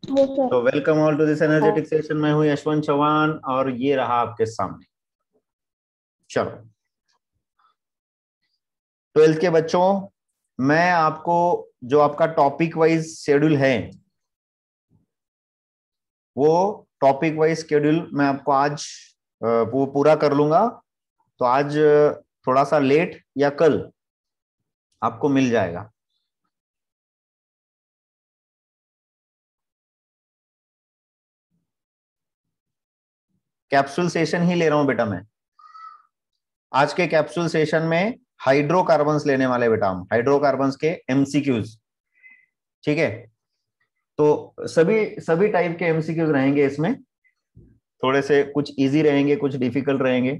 वो सर। तो welcome all to this energetic session. मैं हूं यशवंत चौहान और ये रहा आपके सामने। चलो, 12th के बच्चों, मैं आपको जो आपका टॉपिक वाइज शेड्यूल है वो टॉपिक वाइज शेड्यूल मैं आपको आज वो पूरा कर लूंगा। तो आज थोड़ा सा लेट या कल आपको मिल जाएगा। कैप्सूल सेशन ही ले रहा हूं बेटा मैं। आज के कैप्सूल सेशन में हाइड्रोकार्बन्स लेने वाले बेटा, हम हाइड्रोकार्बन्स के एमसीक्यूज। ठीक है, तो सभी सभी टाइप के एमसीक्यूज रहेंगे इसमें। थोड़े से कुछ इजी रहेंगे, कुछ डिफिकल्ट रहेंगे।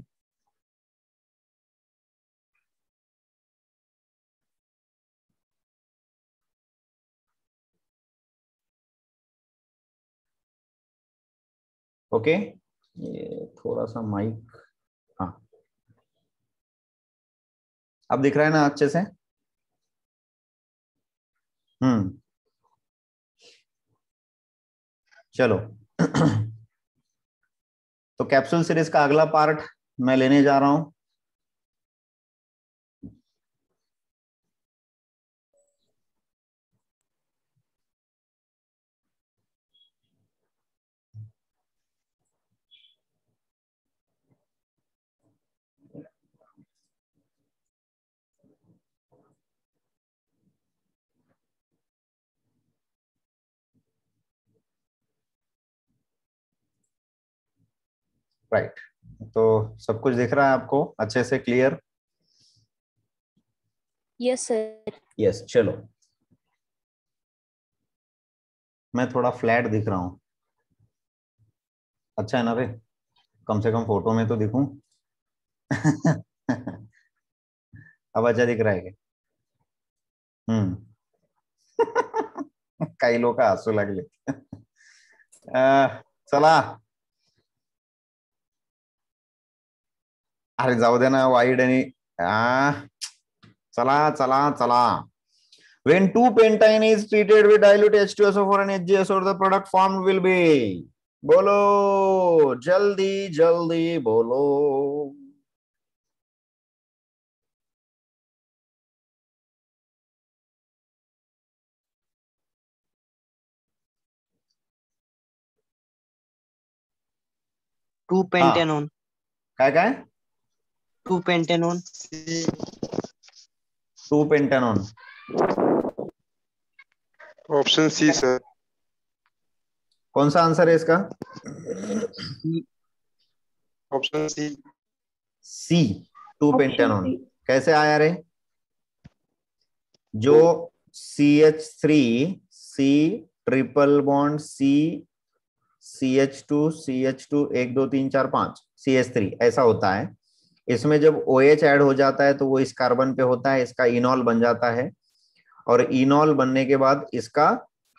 ओके, ये थोड़ा सा माइक, हाँ अब दिख रहा है ना अच्छे से? हम्म, चलो। तो कैप्सूल सीरीज का अगला पार्ट मैं लेने जा रहा हूं। राइट, तो सब कुछ दिख रहा है आपको अच्छे से, क्लियर? Yes sir. यस, चलो। मैं थोड़ा फ्लैट दिख रहा हूं, अच्छा है ना रे? कम से कम फोटो में तो दिखूं। अब अच्छा दिख रहा है क्या? हम्म। काही लोक हसू लागले। चला, अरे जाऊ दे ना वाईड आणि चला चला चला. When 2-pentyne is treated with dilute H2SO4 and HgSO, the product formed will be, बोलो जल्दी जल्दी बोलो। 2 हाँ, pentanone. काय काय? 2 pentanone. 2-pentanone। Option C sir. कौन सा आंसर है इसका? Option C. C, 2-pentanone। कैसे आया रे? जो CH3 C triple bond C CH2 CH2 1 2 3 4 5 CH3 ऐसा होता है। इसमें जब OH ऐड हो जाता है तो वो इस कार्बन पे होता है, इसका इनॉल बन जाता है। और इनॉल बनने के बाद इसका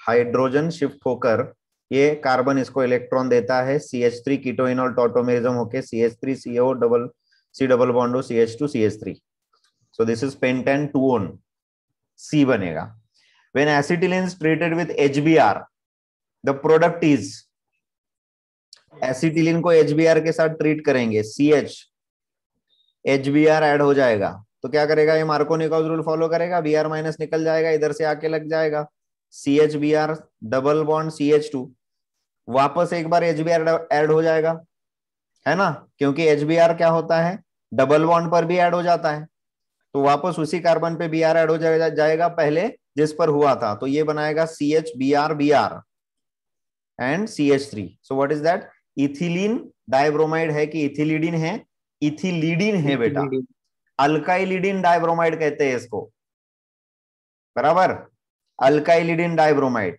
हाइड्रोजन शिफ्ट होकर ये कार्बन इसको इलेक्ट्रॉन देता है। CH3 कीटोइनॉल टॉटोमेरिज्म होके CH3 CO double C double bond हो CH2 CH3। So this is pentane 2-on, C बनेगा। When acetylene is treated with HBr, the product is, acetylene को HBr के साथ ट्रीट करेंगे, CH HBr ऐड हो जाएगा तो क्या करेगा? ये मार्कोनी-कॉस रूल फॉलो करेगा, Br माइनस निकल जाएगा, इधर से आके लग जाएगा CHBr डबल बॉन्ड CH2, वापस एक बार HBr ऐड हो जाएगा, है ना? क्योंकि HBr क्या होता है, डबल बॉन्ड पर भी ऐड हो जाता है। तो वापस उसी कार्बन पे Br ऐड हो जाएगा पहले जिस पर हुआ था, तो ये बनाएगा CHBr Br and CH3। So what is that? Ethylene dibromide है कि इथिलीडिन है? इथिलीडिन है बेटा। अल्काइलिडिन डाइब्रोमाइड कहते हैं इसको, बराबर? अल्काइलिडिन डायब्रोमाइड।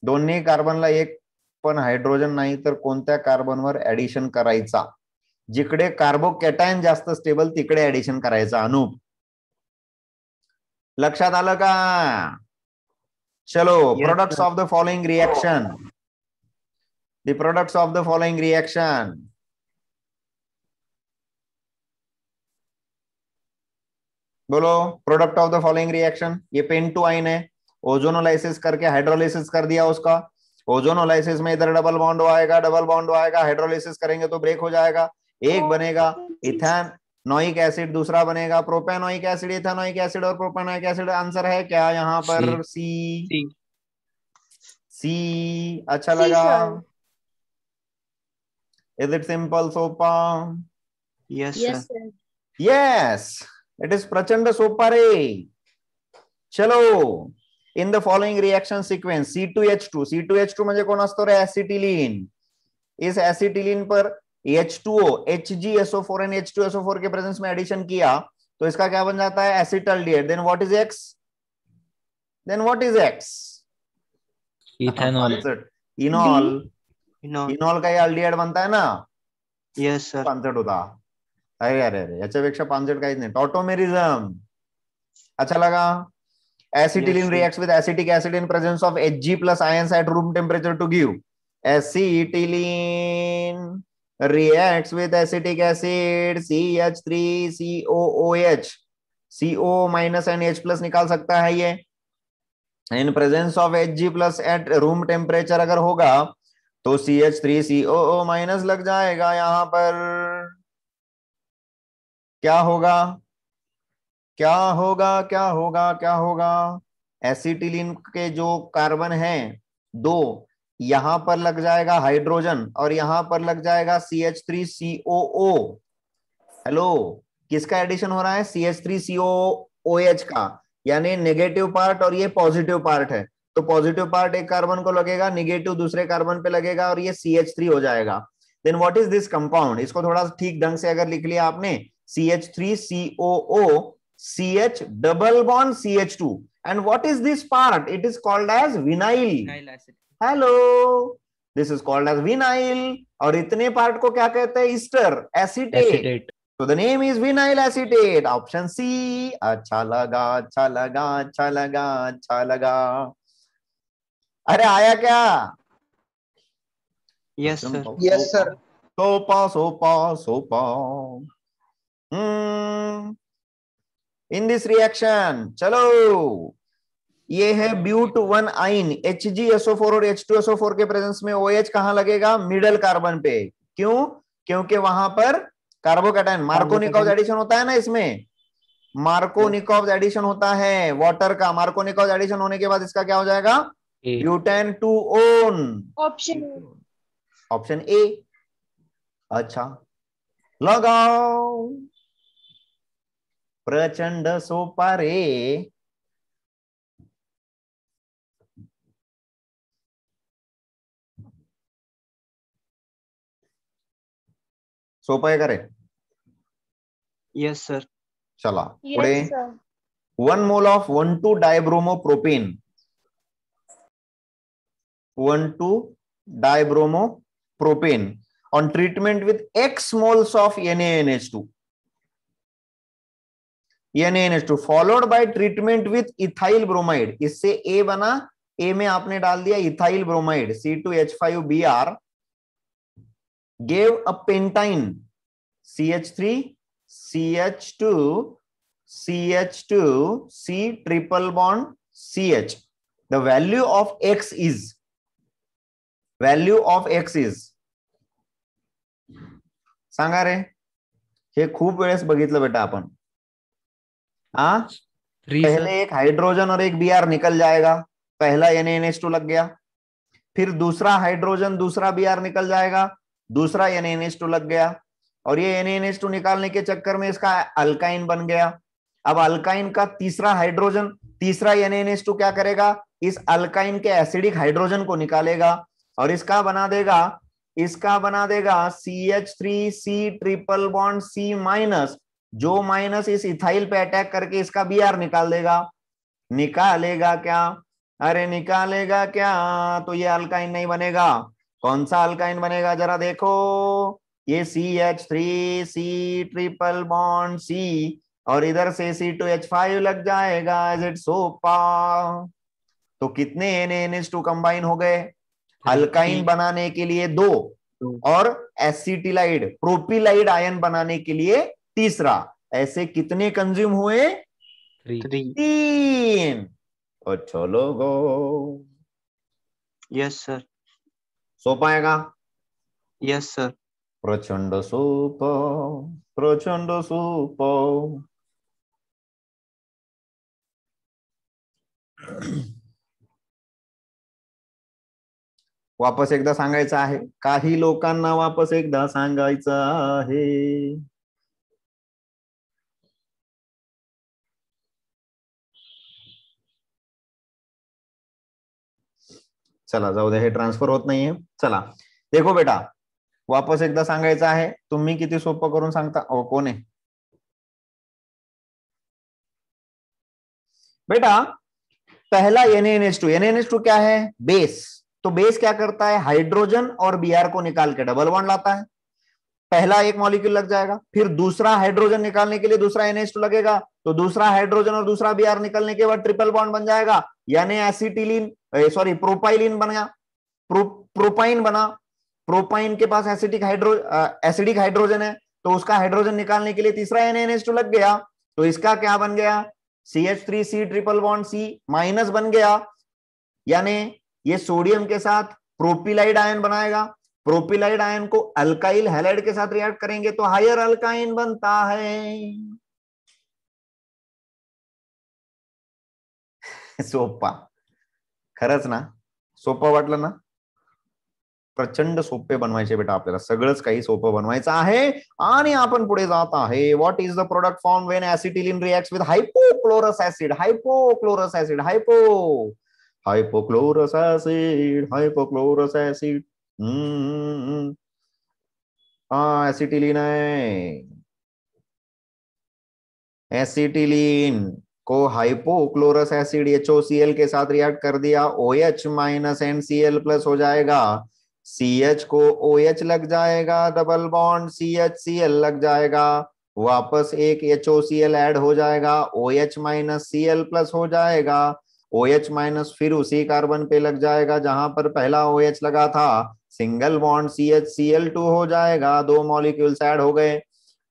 दोन्ही कार्बनला एक पण हायड्रोजन नाही तर कोणत्या कार्बनवर ऍडिशन करायचा? जिकडे कार्बोकॅटायन जास्त स्टेबल तिकडे ऍडिशन करायचा। अनुप, लक्षात आलं का? चलो, products of the following reaction, the products of the following reaction. बोलो, product of the following reaction. ये पेंटुआइन है, ओजोनोलाइसिस करके हाइड्रोलाइसिस कर दिया उसका, ओजोनोलाइसिस में इधर डबल बॉन्ड आएगा, डबल बॉन्ड आएगा, हाइड्रोलिसिस करेंगे तो ब्रेक हो जाएगा, एक बनेगा इथेनोइक एसिड, दूसरा बनेगा प्रोपेनोइक एसिड, इथेनोइक एसिड और प्रोपेनोइक एसिड। आंसर है क्या यहाँ पर? सी। सी। सी अच्छा सी लगा? सर। इज इट सिंपल सोपा? Yes yes sir. Sir. Yes, it is प्रचंड सोपा रे। चलो, in the following reaction sequence C2H2, C2H2 म्हणजे कोण असतो रे? एसिटिलीन। इस एसिटिलीन पर H2O, HgSO4 एंड H2SO4 के प्रेजेंस में एडिशन किया तो इसका क्या बन जाता है? Acetaldehyde. Then what is X? Then what is X? Ethanol. Enol. Enol. Enol का ये अल्डिहाइड बनता है ना? Yes sir. 65 होता। अरे अरे अरे, याच्यापेक्षा 65 काहीच नाही। टॉटोमेरिझम अच्छा लगा? Acetylene Yes, reacts with acetic acid in presence of Hg plus ions at room temperature to give. Acetylene reacts with acetic acid CH3COOH, CO minus and H plus निकाल सकता है ये। In presence of Hg plus at room temperature अगर होगा तो CH3COO minus लग जाएगा। यहाँ पर क्या होगा? क्या होगा? क्या होगा? क्या होगा? एसिटिलीन के जो कार्बन हैं दो, यहां पर लग जाएगा हाइड्रोजन और यहां पर लग जाएगा CH3COO। हेलो, किसका एडिशन हो रहा है? CH3COOH का, यानी नेगेटिव पार्ट और ये पॉजिटिव पार्ट है। तो पॉजिटिव पार्ट एक कार्बन को लगेगा, नेगेटिव दूसरे कार्बन पे लगेगा और ये CH3 हो जाएगा। Then what is this compound? इसको थोड़ा ठीक ढंग से अगर लिख लिया आपने, CH3COO CH double bond CH2, and what is this part? It is called as vinyl. Hello, this is called as vinyl. और इतने पार्ट को क्या कहते हैं? Easter, acetate. So the name is vinyl acetate. Option C. अच्छा लगा, अच्छा लगा, अच्छा लगा, अच्छा लगा। अरे आया क्या? Yes sir. Yes sir. सोपा सोपा सोपा। इन दिस रिएक्शन, चलो, ये है ब्यूट 1 आइन HgSO4 और H2SO4 के प्रेजेंस में OH कहां लगेगा? मिडल कार्बन पे। क्यों? क्योंकि वहां पर कार्बोकैटायन मार्कोनिकॉव एडिशन होता है ना, इसमें मार्कोनिकॉव एडिशन होता है वाटर का। मार्कोनिकॉव एडिशन होने के बाद इसका क्या हो जाएगा? Butane 2 own. Option A. अच्छा लगाओ, प्रचंड सोपा रे। सोपा है करे? Yes sir. चला पुढे। Yes sir. 1 mole of 1,2-dibromopropane, 1,2-dibromopropane on treatment with X moles of NaNH2, NaNH2 followed by treatment with ethyl bromide। इससे A बना, A में आपने डाल दिया ethyl bromide C2H5Br, gave a pentine CH3 CH2 CH2 C triple bond CH। the value of X is सांगा रे। हे खूप वेळेस बघितलं बेटा आपण। पहले एक हाइड्रोजन और एक Br निकल जाएगा, पहला NaNH2 लग गया, फिर दूसरा हाइड्रोजन दूसरा Br निकल जाएगा, दूसरा NaNH2 लग गया, और ये NaNH2 निकालने के चक्कर में इसका अल्काइन बन गया। अब अल्काइन का तीसरा हाइड्रोजन, तीसरा NaNH2 क्या करेगा? इस अल्काइन के एसिडिक हाइड्रोजन को निकालेगा और इसका बना देगा CH3C triple bond C minus, जो माइनस इस इथाइल पे अटैक करके इसका Br निकाल देगा। निकालेगा क्या? अरे निकालेगा क्या? तो ये अल्काइन नहीं बनेगा। कौन सा अल्काइन बनेगा जरा देखो, ये CH3C ट्रिपल बॉन्ड C और इधर से C2H5 लग जाएगा। इज इट सोपा? तो कितने NaNH2 कंबाइन हो गए? अल्काइन बनाने के लिए 2 और एसिटिलाइड प्रोपिलाइड आयन बनाने के लिए तीसरा। ऐसे कितने कंज्यूम हुए? 3। अच्छा लोगो, यस सर। सोपा है का? Yes, sir. प्रचंड सोपं, प्रचंड सोपं. वापस एकदा सांगायचं आहे, काही लोकांना वापस एकदा सांगायचं आहे. चला जाऊ दे, हे ट्रान्सफर होत नाहीये. चला देखो बेटा, वापस एकदा सांगायचं आहे. तुम्ही किती सोपं करून सांगता? कोण आहे बेटा? पहला NaNH2. NaNH2 क्या है? बेस. तो बेस क्या करता है? हाइड्रोजन और Br को निकाल के डबल बॉन्ड लाता है. पहला एक मॉलिक्यूल लग जाएगा, फिर दूसरा हाइड्रोजन निकालने के लिए दूसरा NH2 लगेगा, तो दूसरा हाइड्रोजन और दूसरा Br निकलने के बाद ट्रिपल बॉन्ड बन जाएगा, यानी एसिटिलीन, सॉरी प्रोपाइलिन बना, प्रोपाइन बना. प्रोपाइन के पास एसिडिक हाइड्रोजन है, तो उसका हाइड्रोजन निकालने के लिए तीसरा NaNH2 लग गया, तो इसका क्या बन गया? CH3C triple bond C minus बन गया, यानी ये सोडियम के साथ प्रोपिलाइड आयन बनाएगा. प्रोपिलाइड आयन को अल्काइल हैलाइड के साथ रिएक्ट करेंगे तो हायर अल्काइन बनता है. सोपा, खरंच ना? सोपं वाटलं ना? प्रचंड सोपे बनवायचे बेटा, आपल्याला सगळंच काही सोपं बनवायचं आहे. आणि आपण पुढे जात आहे. What is the product form when acetylene reacts with hypochlorous acid? Hypochlorous acid, hypochlorous acid, hypochlorous acid. Acetylene है. एसिटिलीन को हाइपोक्लोरस एसिड HOCl के साथ रिएक्ट कर दिया, OH माइनस NCl प्लस हो जाएगा. CH को OH लग जाएगा, डबल बॉन्ड CHCl लग जाएगा, वापस एक HOCl ऐड हो जाएगा, OH माइनस Cl प्लस हो जाएगा. OH माइनस फिर उसी कार्बन पे लग जाएगा जहां पर पहला OH लगा था, सिंगल बॉन्ड CHCl2 हो जाएगा. दो मॉलिक्यूल्स ऐड हो गए,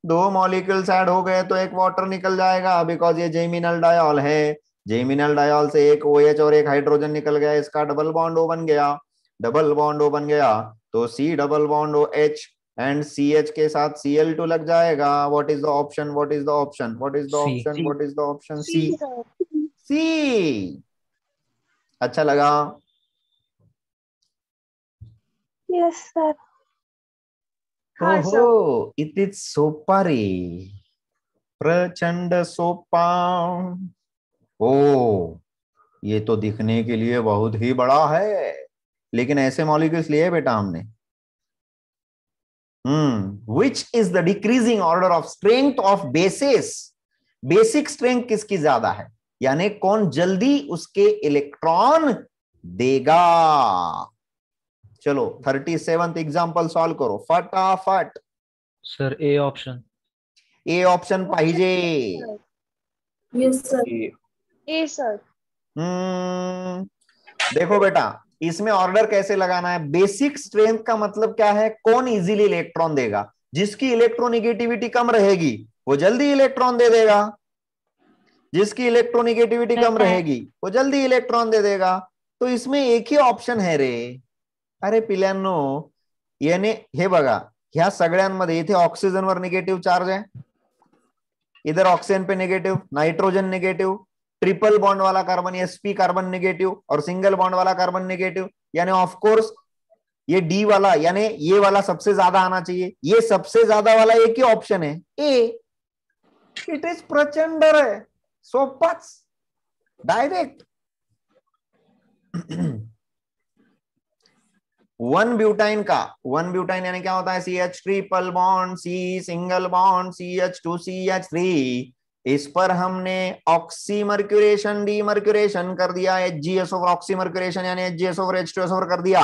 दो मॉलिक्यूल्स ऐड हो गए तो एक वाटर निकल जाएगा, बिकॉज ये जेमिनल डायॉल है. जेमिनल डायॉल से एक OH और एक हाइड्रोजन निकल गया, इसका डबल बॉन्ड O बन गया. डबल बॉन्ड O बन गया तो C double bond OH and CH के साथ Cl2 लग जाएगा. What is the option? What is the option? What is the option? What is the option? C. अच्छा लगा? Yes sir. हो, इट इज सोपा रे, प्रचंड सोपा. ओ, ये तो दिखने के लिए बहुत ही बड़ा है, लेकिन ऐसे मॉलिक्यूल्स लिए बेटा हमने. Which is the decreasing order of strength of basis? Basic strength किसकी ज्यादा है, यानी कौन जल्दी उसके इलेक्ट्रॉन देगा. चलो 37th एग्जांपल सॉल्व करो फटाफट. Sir A option. A option पाहिजे. Yes sir. A sir. देखो बेटा, इसमें ऑर्डर कैसे लगाना है? बेसिक स्ट्रेंथ का मतलब क्या है? कौन इजीली इलेक्ट्रॉन देगा. जिसकी इलेक्ट्रोनिगेटिविटी कम रहेगी वो जल्दी इलेक्ट्रॉन दे देगा, जिसकी इलेक्ट्रोनिगेटिविटी कम रहेगी वो जल्दी इलेक्ट्रॉन दे देगा. तो इसमें एक ही ऑप्शन है रे. अरे पिल्यांनो, याने हे बघा, ह्या सगळ्यांमध्ये इथे ऑक्सिजनवर निगेटिव्ह चार्ज है, इधर ऑक्सीजन पे negative, nitrogen negative, triple bond वाला कार्बन sp कार्बन नेगेटिव और सिंगल बॉन्ड वाला कार्बन नेगेटिव, यानी ऑफ कोर्स ये डी वाला, यानी ये वाला सबसे ज्यादा आना चाहिए. ये सबसे ज्यादा वाला एक ही ऑप्शन है, ए. इट इज प्रचंड है, सोपाच, डायरेक्ट. वन ब्यूटाइन का, वन ब्यूटाइन यानी क्या होता है? CH triple bond C single bond CH2CH3. इस पर हमने ऑक्सीमर्क्यूरेशन डीमर्क्यूरेशन कर दिया, HGS ओवर ऑक्सीमर्क्यूरेशन यानी HGS ओवर H2S ओवर कर दिया.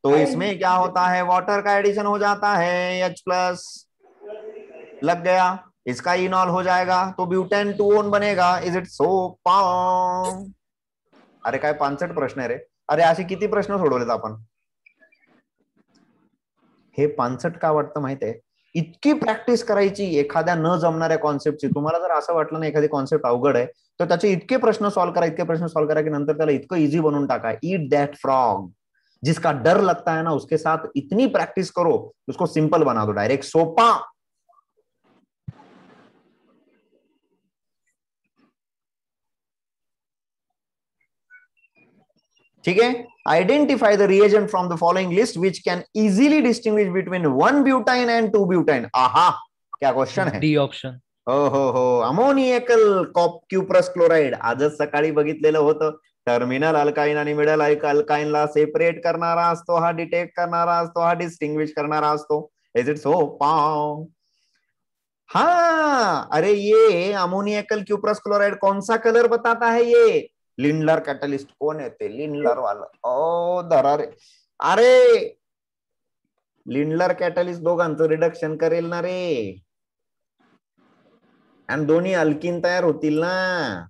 तो इसमें क्या होता है? वाटर का एडिशन हो जाता है, H+ लग गया, इसका इनॉल हो जाएगा तो ब्यूटेन 2 बनेगा. इज इट सो? अरे काय 65 प्रश्न आहे रे. अरे असे किती प्रश्न सोडवलेत आपण? हे 65 का वाटतं माहित आहे? इतकी प्रॅक्टिस करायची एखाद्या न जमणाऱ्या कॉन्सेप्टची. तुम्हाला जर असं वाटलं ना एखादी कॉन्सेप्ट अवघड आहे तर त्याचे इतके प्रश्न सॉल्व्ह करा, इतके प्रश्न सॉल्व्ह करा की नंतर त्याला इतकं इझी बनवून टाका. ईट दॅट फ्रॉग. जिसका डर लगता है ना उसके साथ इतनी प्रैक्टिस करो, उसको सिंपल बना दो, डायरेक्ट सोपा। ठीक है, identify the reagent from the following list which can easily distinguish between 1 butyne and 2 butyne. आहा, क्या क्वेश्चन है। D option. हो अमोनियकल क्युप्रस क्लोराइड, आजच सकाळी बघितलेलं होतं. टर्मिनल अल्काइन आणि मिडल अल्काइनला सेपरेट करणारा असतो हा, डिटेक्ट करणारा असतो हा, डिस्टिंग्विश करणारा असतो. इज इट सो? पाव हाँ, अरे ये अमोनियकल क्यूप्रस क्लोराइड कौन सा कलर बताता है? ये लिंडलर कैटलिस्ट. कौन है ते लिंडलर वाला? ओ धरा रे. अरे लिंडलर कॅटलिस्ट दोघांचं रिडक्शन करेल ना रे, आणि दोन्ही अल्किन तयार होतील ना.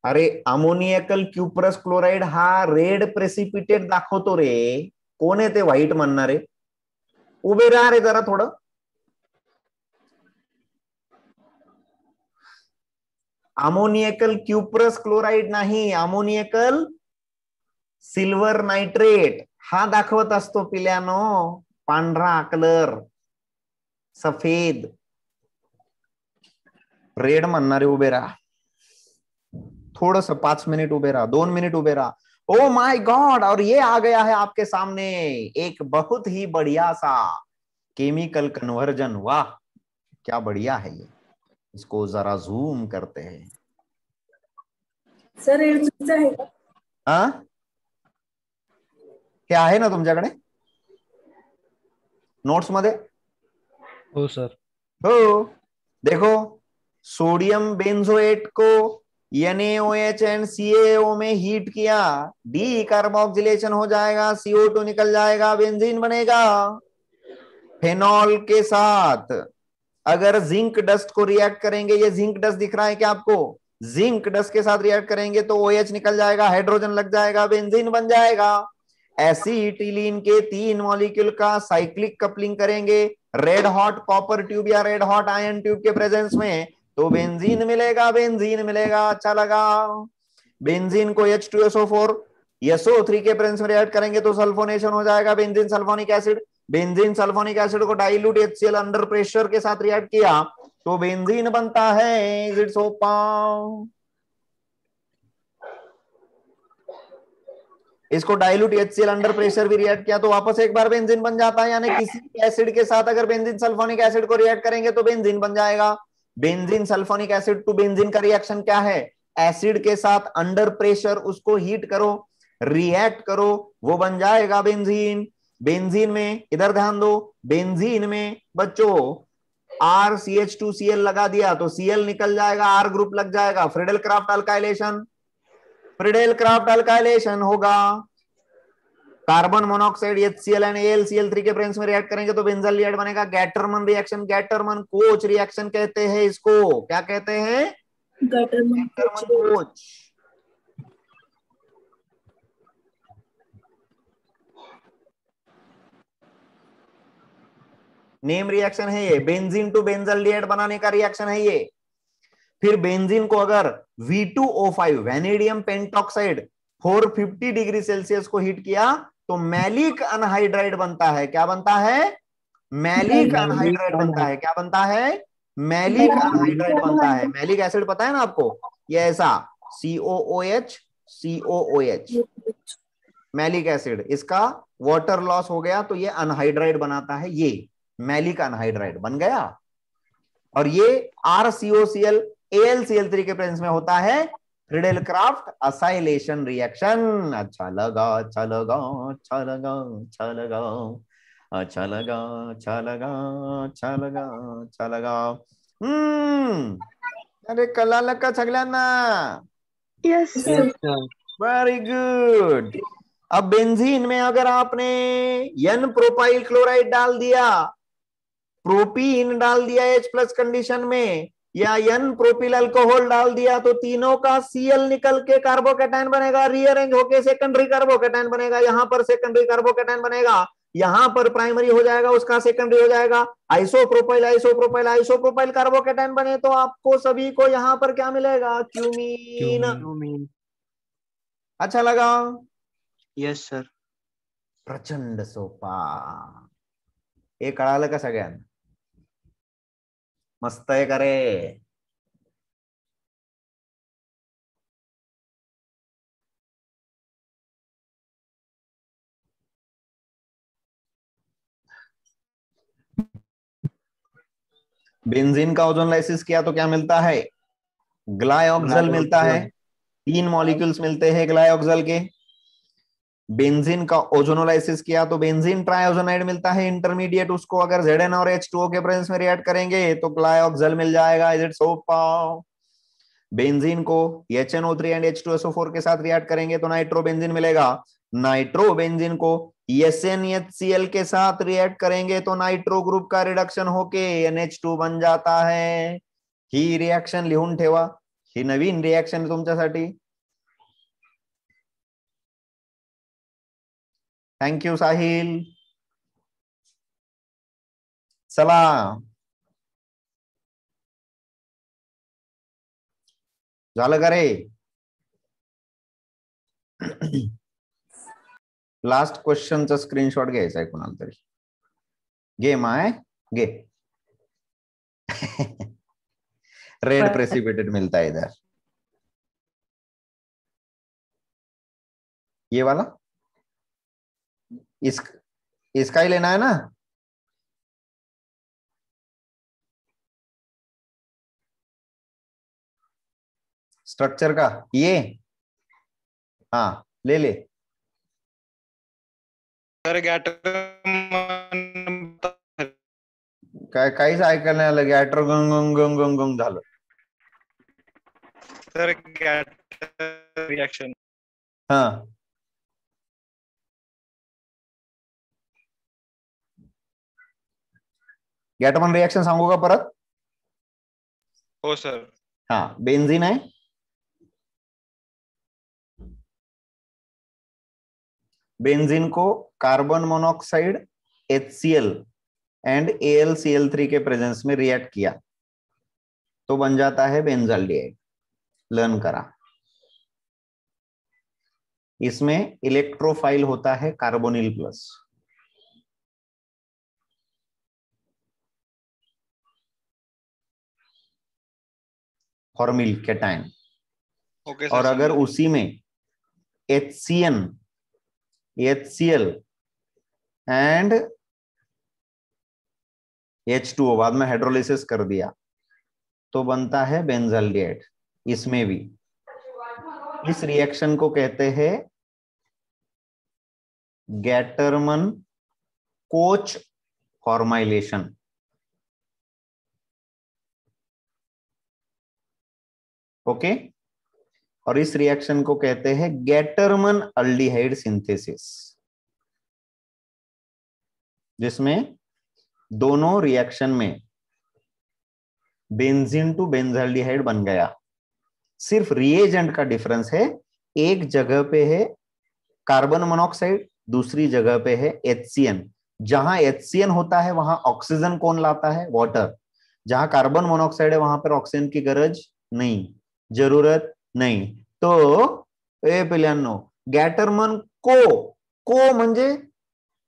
अरे अमोनियकल क्युप्रस क्लोराइड हा रेड प्रेसिपिटेट दाखवतो रे. कोण आहे ते व्हाईट म्हणणारे? उभे राहा रे जरा थोडं. अमोनियकल क्युप्रस क्लोराइड नाही, अमोनियकल सिल्वर नायट्रेट हा दाखवत असतो पिल्यानो. पांढरा कलर, सफेद. रेड म्हणणारे उभे राहा थोड़स, 5 मिनट उभे रहा, 2 मिनट उभे रहा. ओ माय गॉड, और ये आ गया है आपके सामने एक बहुत ही बढ़िया सा केमिकल कन्वर्जन. वाह क्या बढ़िया है ये. इसको जरा जूम करते हैं. सर हे चुकीचं आहे का? हाँ, क्या आहे ना तुमच्याकडे नोट्स मध्ये? हो सर. हो, देखो सोडियम बेंजोएट को NaOH एंड CaO में हीट किया, डी कार्बोक्सिलेशन हो जाएगा, CO2 निकल जाएगा, बेंजीन बनेगा. फेनॉल के साथ अगर जिंक डस्ट को रिएक्ट करेंगे, ये जिंक डस्ट दिख रहा है क्या आपको? जिंक डस्ट के साथ रिएक्ट करेंगे तो OH निकल जाएगा, हाइड्रोजन लग जाएगा, बेंजीन बन जाएगा. एसिटिलीन के 3 मॉलिक्यूल का साइक्लिक कपलिंग करेंगे रेड हॉट कॉपर ट्यूब या रेड हॉट आयरन ट्यूब के प्रेजेंस में, तो बेंजीन मिलेगा, बेंजीन मिलेगा. अच्छा लगा. बेंजीन को H2SO4 SO3 के प्रेजेंस में रिएक्ट करेंगे तो सल्फोनेशन हो जाएगा, benzene sulphonic acid. Benzene sulphonic acid को डाइल्यूट HCl अंडर प्रेशर के साथ रिएक्ट किया तो बेंजीन बनता है. इज इट सो? इसको डाइल्यूट HCl अंडर प्रेशर भी रिएक्ट किया तो वापस एक बार बेंजीन बन जाता है. यानी किसी एसिड के साथ अगर बेंजीन सल्फोनिक एसिड को रिएक्ट करेंगे तो बेंजीन बन जाएगा. Benzene sulphonic acid to benzene का रिएक्शन क्या है? एसिड के साथ अंडर प्रेशर उसको हीट करो, रिएक्ट करो, वो बन जाएगा बेंजीन. बेंजीन में इधर ध्यान दो, बेंजीन में बच्चों RCH2Cl लगा दिया तो Cl निकल जाएगा, R ग्रुप लग जाएगा. Friedel Crafts alkylation, Friedel Crafts alkylation होगा. Carbon monoxide HCl and AlCl3 के प्रेजेंस में रिएक्ट करेंगे तो बेंजाल्डिहाइड बनेगा. Gattermann reaction, Gattermann Koch reaction कहते हैं इसको. क्या कहते हैं? गटरमन कोच. नेम रिएक्शन है ये. बेंजीन टू बेंजाल्डिहाइड बनाने का रिएक्शन है ये. फिर बेंजीन को अगर V2O5 vanadium pentoxide 450 degree Celsius को हीट किया तो मैलिक अनहाइड्राइड बनता है. क्या बनता है? मैलिक अनहाइड्राइड बनता है. क्या बनता है? मैलिक अनहाइड्राइड बनता है. मैलिक एसिड पता है ना आपको? ये ऐसा COOH COOH मैलिक एसिड, इसका वाटर लॉस हो गया तो ये अनहाइड्राइड बनाता है. ये मैलिक अनहाइड्राइड बन गया. और ये RCOCl AlCl3 के प्रेजेंस में होता है फ्रीडेल क्राफ्ट असाइलेशन रिएक्शन. अच्छा लगा, अच्छा लगा, अच्छा लगा, अच्छा लगा, अच्छा लगा, अच्छा लगा, अच्छा लगा, अच्छा लगा. अरे कळालं का सगळ्यांना? Yes Yes, sir. Very good. अब बेंजीन में अगर आपने N प्रोपाइल क्लोराइड डाल दिया, प्रोपीन डाल दिया H+ कंडीशन में, या N प्रोपिल अल्कोहल डाल दिया तो तीनों का Cl निकल के कार्बोकैटायन बनेगा, रीअरेंज होके सेकेंडरी कार्बोकैटायन बनेगा. यहां पर सेकेंडरी कार्बोकैटायन बनेगा यहां पर प्राइमरी हो जाएगा, उसका सेकेंडरी हो जाएगा। आइसोप्रोपाइल आइसोप्रोपाइल आइसोप्रोपाइल कार्बोकेटाइन बने तो आपको सभी को यहां पर क्या मिलेगा? क्यूमीन। क्यूमीन। अच्छा लगा? Yes sir. प्रचंड सोपा. हे कळालं का सगळ्यांना? मस्त आहे का रे? बेंजीन का ओजोनलाइसिस किया तो क्या मिलता है? ग्लाइऑक्सल मिलता है. 3 मॉलिक्यूल्स मिलते हैं ग्लाइऑक्सल के. बेंजीन का ओजोनोलाइसिस किया तो बेंजीन ट्राइओजोनाइड मिलता है इंटरमीडिएट. उसको अगर Zn और H2O के प्रेजेंस में रिएक्ट करेंगे तो ग्लाइऑक्सल मिल जाएगा. Is it so pav? Benzene को HNO3 एंड H2SO4 के साथ रिएक्ट करेंगे तो नाइट्रोबेंजीन मिलेगा. नाइट्रोबेंजीन को SnHCl के साथ रिएक्ट करेंगे तो नाइट्रो ग्रुप का रिडक्शन होके NH2 बन जाता है. ही रिएक्शन लिहून ठेवा. ही नवीन रिएक्शन आहे तुमच्यासाठी. थँक्यू साहिल. चला झालं का रे? लास्ट क्वेश्चनचा स्क्रीनशॉट घ्यायचा आहे कोणाला तरी. घे माय घे. रेड प्रेसिपिटेट मिलता है इधर. ये वाला इसका ही लेना है ना? स्ट्रक्चर का ये. हाँ ले ले. सर गॅटर काय काहीच ऐकायला नाही आलं. गॅटर गंग गंग गंग गंग गंग झालं. Sir Gatter reaction. हा गॅटमन रिएक्शन सांगू का परत? हो सर. हा बेंझिन आहे. बेंजीन को carbon monoxide HCl and AlCl3 के प्रेजेंस में रिएक्ट किया तो बन जाता है बेंजाल्डिहाइड. लर्न करा. इसमें इलेक्ट्रोफाइल होता है carbonyl plus. Formal cation. Okay और सर. अगर उसी में HCN HCl एंड H2O बाद में हाइड्रोलिसिस कर दिया तो बनता है बेंजाल्डिहाइड. इसमें भी इस रिएक्शन को कहते हैं गैटरमन कोच फॉर्माइलेशन. ओके. और इस रिएक्शन को कहते हैं गैटरमन अल्डिहाइड सिंथेसिस, जिसमें दोनों रिएक्शन में बेंजीन टू बेंजाल्डिहाइड बन गया. सिर्फ रिएजेंट का डिफरेंस है. एक जगह पे है कार्बन मोनोऑक्साइड, दूसरी जगह पे है HCN. जहां HCN होता है वहां ऑक्सीजन कौन लाता है? वाटर. जहां कार्बन मोनोऑक्साइड है वहां पर ऑक्सीजन की गरज नहीं, जरूरत नहीं. तो ए पिल्यांनो गॅटरमन को म्हणजे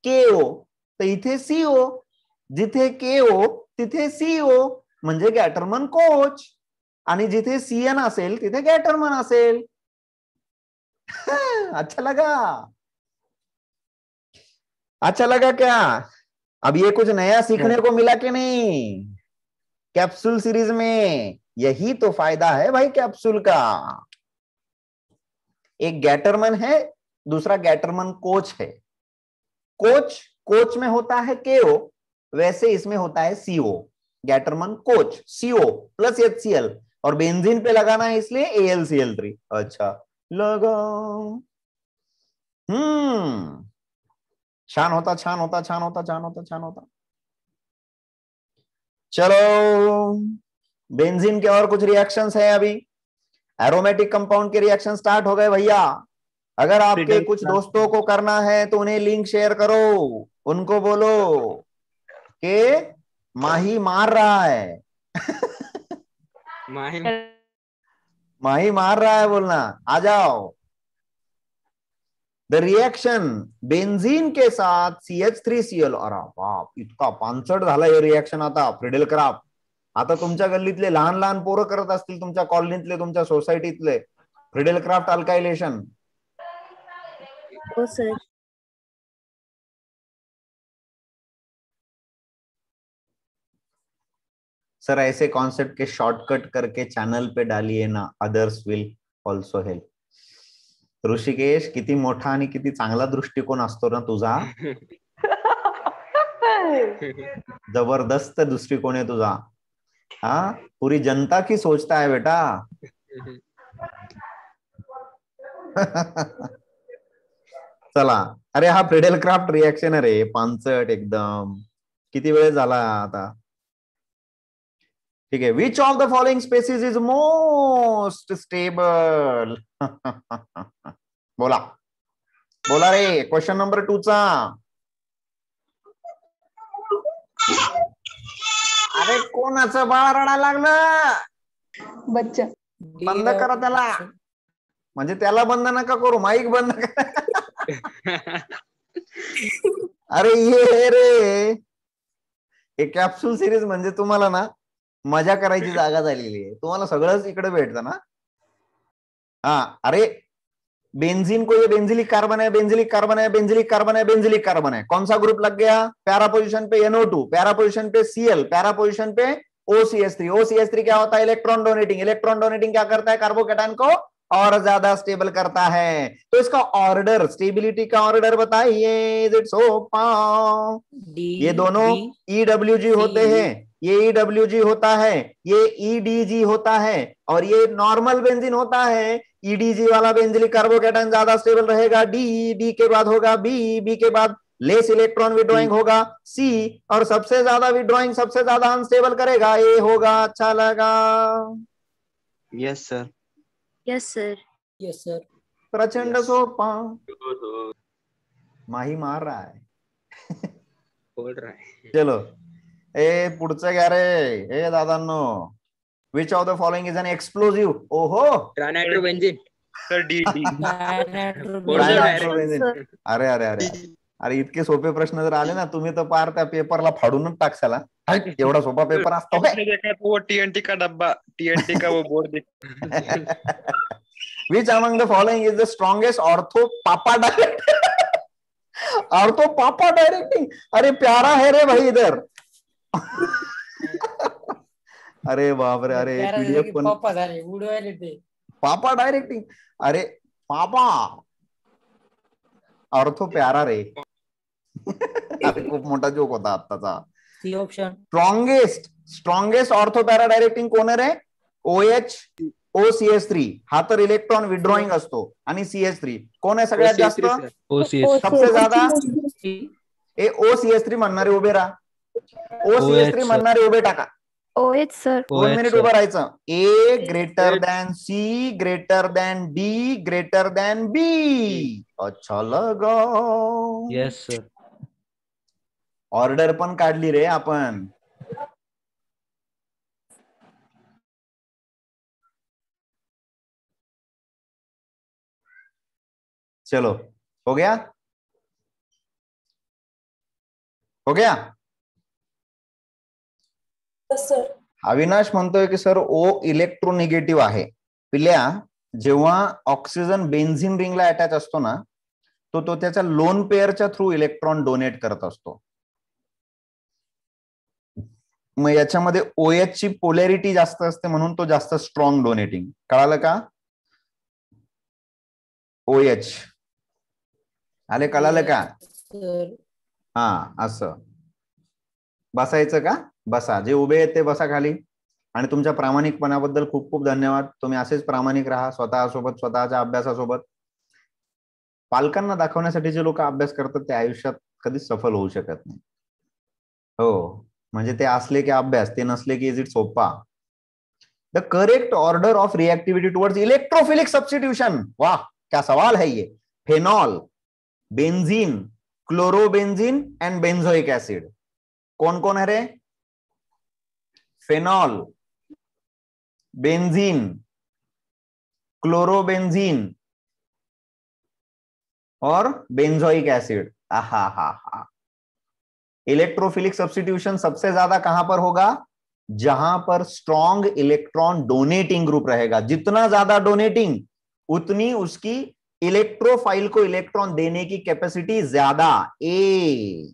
KO. तर इथे CO. जिथे KO तिथे CO म्हणजे गॅटरमन कोच. आणि जिथे CN असेल तिथे गॅटरमन असेल. अच्छा लगा? अच्छा लगा क्या? अब ये कुछ नया सीखने को मिला कि नहीं कैप्सूल सीरीज में? यही तो फायदा है भाई कैप्सूल का. एक गैटरमन है, दूसरा गैटरमन कोच है. कोच में होता है KO, वैसे इसमें होता है CO. Gattermann Koch CO plus HCl और बेंजीन पे लगाना है इसलिए AlCl3. अच्छा लगा? छान होता छान होता छान होता छान होता छान होता. चलो बेंजीन के और कुछ रिएक्शंस है. अभी एरोमेटिक कंपाउंड के रिएक्शन स्टार्ट हो गए भैया. अगर आपके कुछ दोस्तों को करना है तो उन्हें लिंक शेयर करो, उनको बोलो कि माही मार रहा है। माही माही मार रहा है बोलना, आ जाओ। द रिएक्शन बेन्झीन के साथ CH3Cl। अरे बाप, इतका पानसट झाला हे रिएक्शन आता फ्रिडेल क्राफ्ट। आता तुमच्या गल्लीतले लहान लहान पोरं करत असतील, तुमच्या कॉलनीतले, तुमच्या सोसायटीतले फ्रिडेल क्राफ्ट अल्काइलेशन। हो सर. सर ऐसे कॉन्सेप्ट के शॉर्टकट करके चॅनल पे डालिए ना, others will also help. Rishikesh, किती मोठा आणि किती चांगला दृष्टिकोन असतो ना तुझा। जबरदस्त दृष्टिकोन आहे तुझा। हाँ, पूरी जनता की सोचता है बेटा। चला, अरे हा फ्रिडेल क्राफ्ट रिएक्शन आहे रे, पानसट एकदम। किती वेळ झाला आता? ठीक है, विच of the following species is most stable? बोला बोला रे, क्वेश्चन नंबर 2 चा। अरे कोणाचं बाळ रडायला लागलं? बच्चा. बंद करा त्याला, म्हणजे त्याला बंद नका करू, माईक बंद करा। अरे ये रे, हे कॅप्सूल सिरीज म्हणजे तुम्हाला ना मजा करायची जागा झालेली आहे, तुम्हाला सगळंच इकडे भेटतं ना। हाँ, अरे बेंजीन को ये बेंजिलिक कार्बन है, बेंजिलिक कार्बन है, बेंजिलिक कार्बन है, बेंजिलिक कार्बन है, कौन सा ग्रुप लग गया? पैरा पोजीशन पे NO2, पैरा पोजीशन पे Cl, पैरा पोजीशन पे OCH3। OCH3 क्या होता है? Electron donating. इलेक्ट्रॉन डोनेटिंग क्या करता है? कार्बोकैटायन को और ज्यादा स्टेबल करता है। तो इसका ऑर्डर, स्टेबिलिटी का ऑर्डर बताइए। इज इट सो? ये दोनों EWG होते हैं, ये EWG होता है, ये EDG होता है, और ये नॉर्मल बेंजीन होता है। EDG वाला बेंजिलिक कार्बोकैटायन ज्यादा स्टेबल रहेगा, डी के बाद होगा बी के बाद लेस इलेक्ट्रॉन विड्रॉइंग होगा C, और सबसे ज्यादा विड्रॉइंग, सबसे ज्यादा अनस्टेबल करेगा A होगा। अच्छा लगा? Yes sir. Yes sir. Yes sir. प्रचंड Yes. सोपा। माही मार रहा है। बोल रहा है। चलो, ए पुढचं घ्या रे। ए दादांनो, which of the following is an explosive? ओहो, ट्रायनाइट्रोबेंजीन। सर डी डी बोल दो ट्रायनाइट्रोबेंजीन। direct. अरे अरे अरे अरे, इतके सोपे प्रश्न जर आले ना, तुम्ही तर पार त्या पेपरला फाडूनच टाकशाला। एवढा सोपा पेपर असतो आपने देखा तो वो TNT का डब्बा, TNT का वो बोर्ड दिख। Which among the following is the strongest ortho पापा डायरेक्टिंग? ऑर्थो पापा डायरेक्टिंग, अरे प्यारा है रे भाई इधर। अरे बाप रे, अरे PDF पण पप्पा झाले उडवायले ते. पापा डायरेक्टिंग। अरे पापा, ऑर्थो प्यारा रे। अरे खूप मोठा जोक होता आत्ताचा। C option. Strongest ortho para directing कोण आहे रे? OH OCH3 हा तर इलेक्ट्रॉन विड्रॉइंग असतो, आणि CH3 कोण आहे सगळ्यात जास्त? OCH. सबसे ज्यादा OCH3 म्हणणारे उभे राहा, OCH3 म्हणणारे उभे टाका। OH sir. 2 मिनिट उभं राहायचं। A greater than C greater than D greater than B। अच्छा लगा? Yes sir. ऑर्डर पण काढली रे आपण। चलो, हो गया? हो गया? सर. अविनाश म्हणतोय की सर O इलेक्ट्रोनिगेटिव्ह आहे। पिल्या, जेव्हा ऑक्सिजन बेन्झीन रिंगला अटॅच असतो ना, तो त्याच्या लोन पेअरच्या थ्रू इलेक्ट्रॉन डोनेट करत असतो। मग याच्यामध्ये OH ची पोलॅरिटी जास्त असते, म्हणून तो जास्त स्ट्रॉंग डोनेटिंग। कळालं का? OH आले, कळालं का? हा, असं बसायचं का? बसा, जे उभे आहेत ते बसा खाली। आणि तुमच्या प्रामाणिकपणाबद्दल खूप खूप धन्यवाद। तुम्ही असेच प्रामाणिक राहा स्वतःसोबत, स्वतःच्या अभ्यासासोबत। पालकांना दाखवण्यासाठी जे लोक अभ्यास करतात ते आयुष्यात कधीच सफल होऊ शकत नाही। हो, म्हणजे ते असले की अभ्यास, ते नसले की इज इट सोपा। The correct order of reactivity towards electrophilic substitution. वाह, क्या सवाल है ये। Phenol, benzene, chlorobenzene and benzoic acid. कौन कौन है रे? फेनॉल, बेंजीन, क्लोरोबेंजीन और बेंजोइक एसिड। आहा हा हा। इलेक्ट्रोफिलिक सब्स्टिट्यूशन सबसे ज्यादा कहां पर होगा? जहां पर स्ट्रॉन्ग इलेक्ट्रॉन डोनेटिंग ग्रुप रहेगा। जितना ज्यादा डोनेटिंग, उतनी उसकी इलेक्ट्रोफाइल को इलेक्ट्रॉन देने की कैपेसिटी ज्यादा। A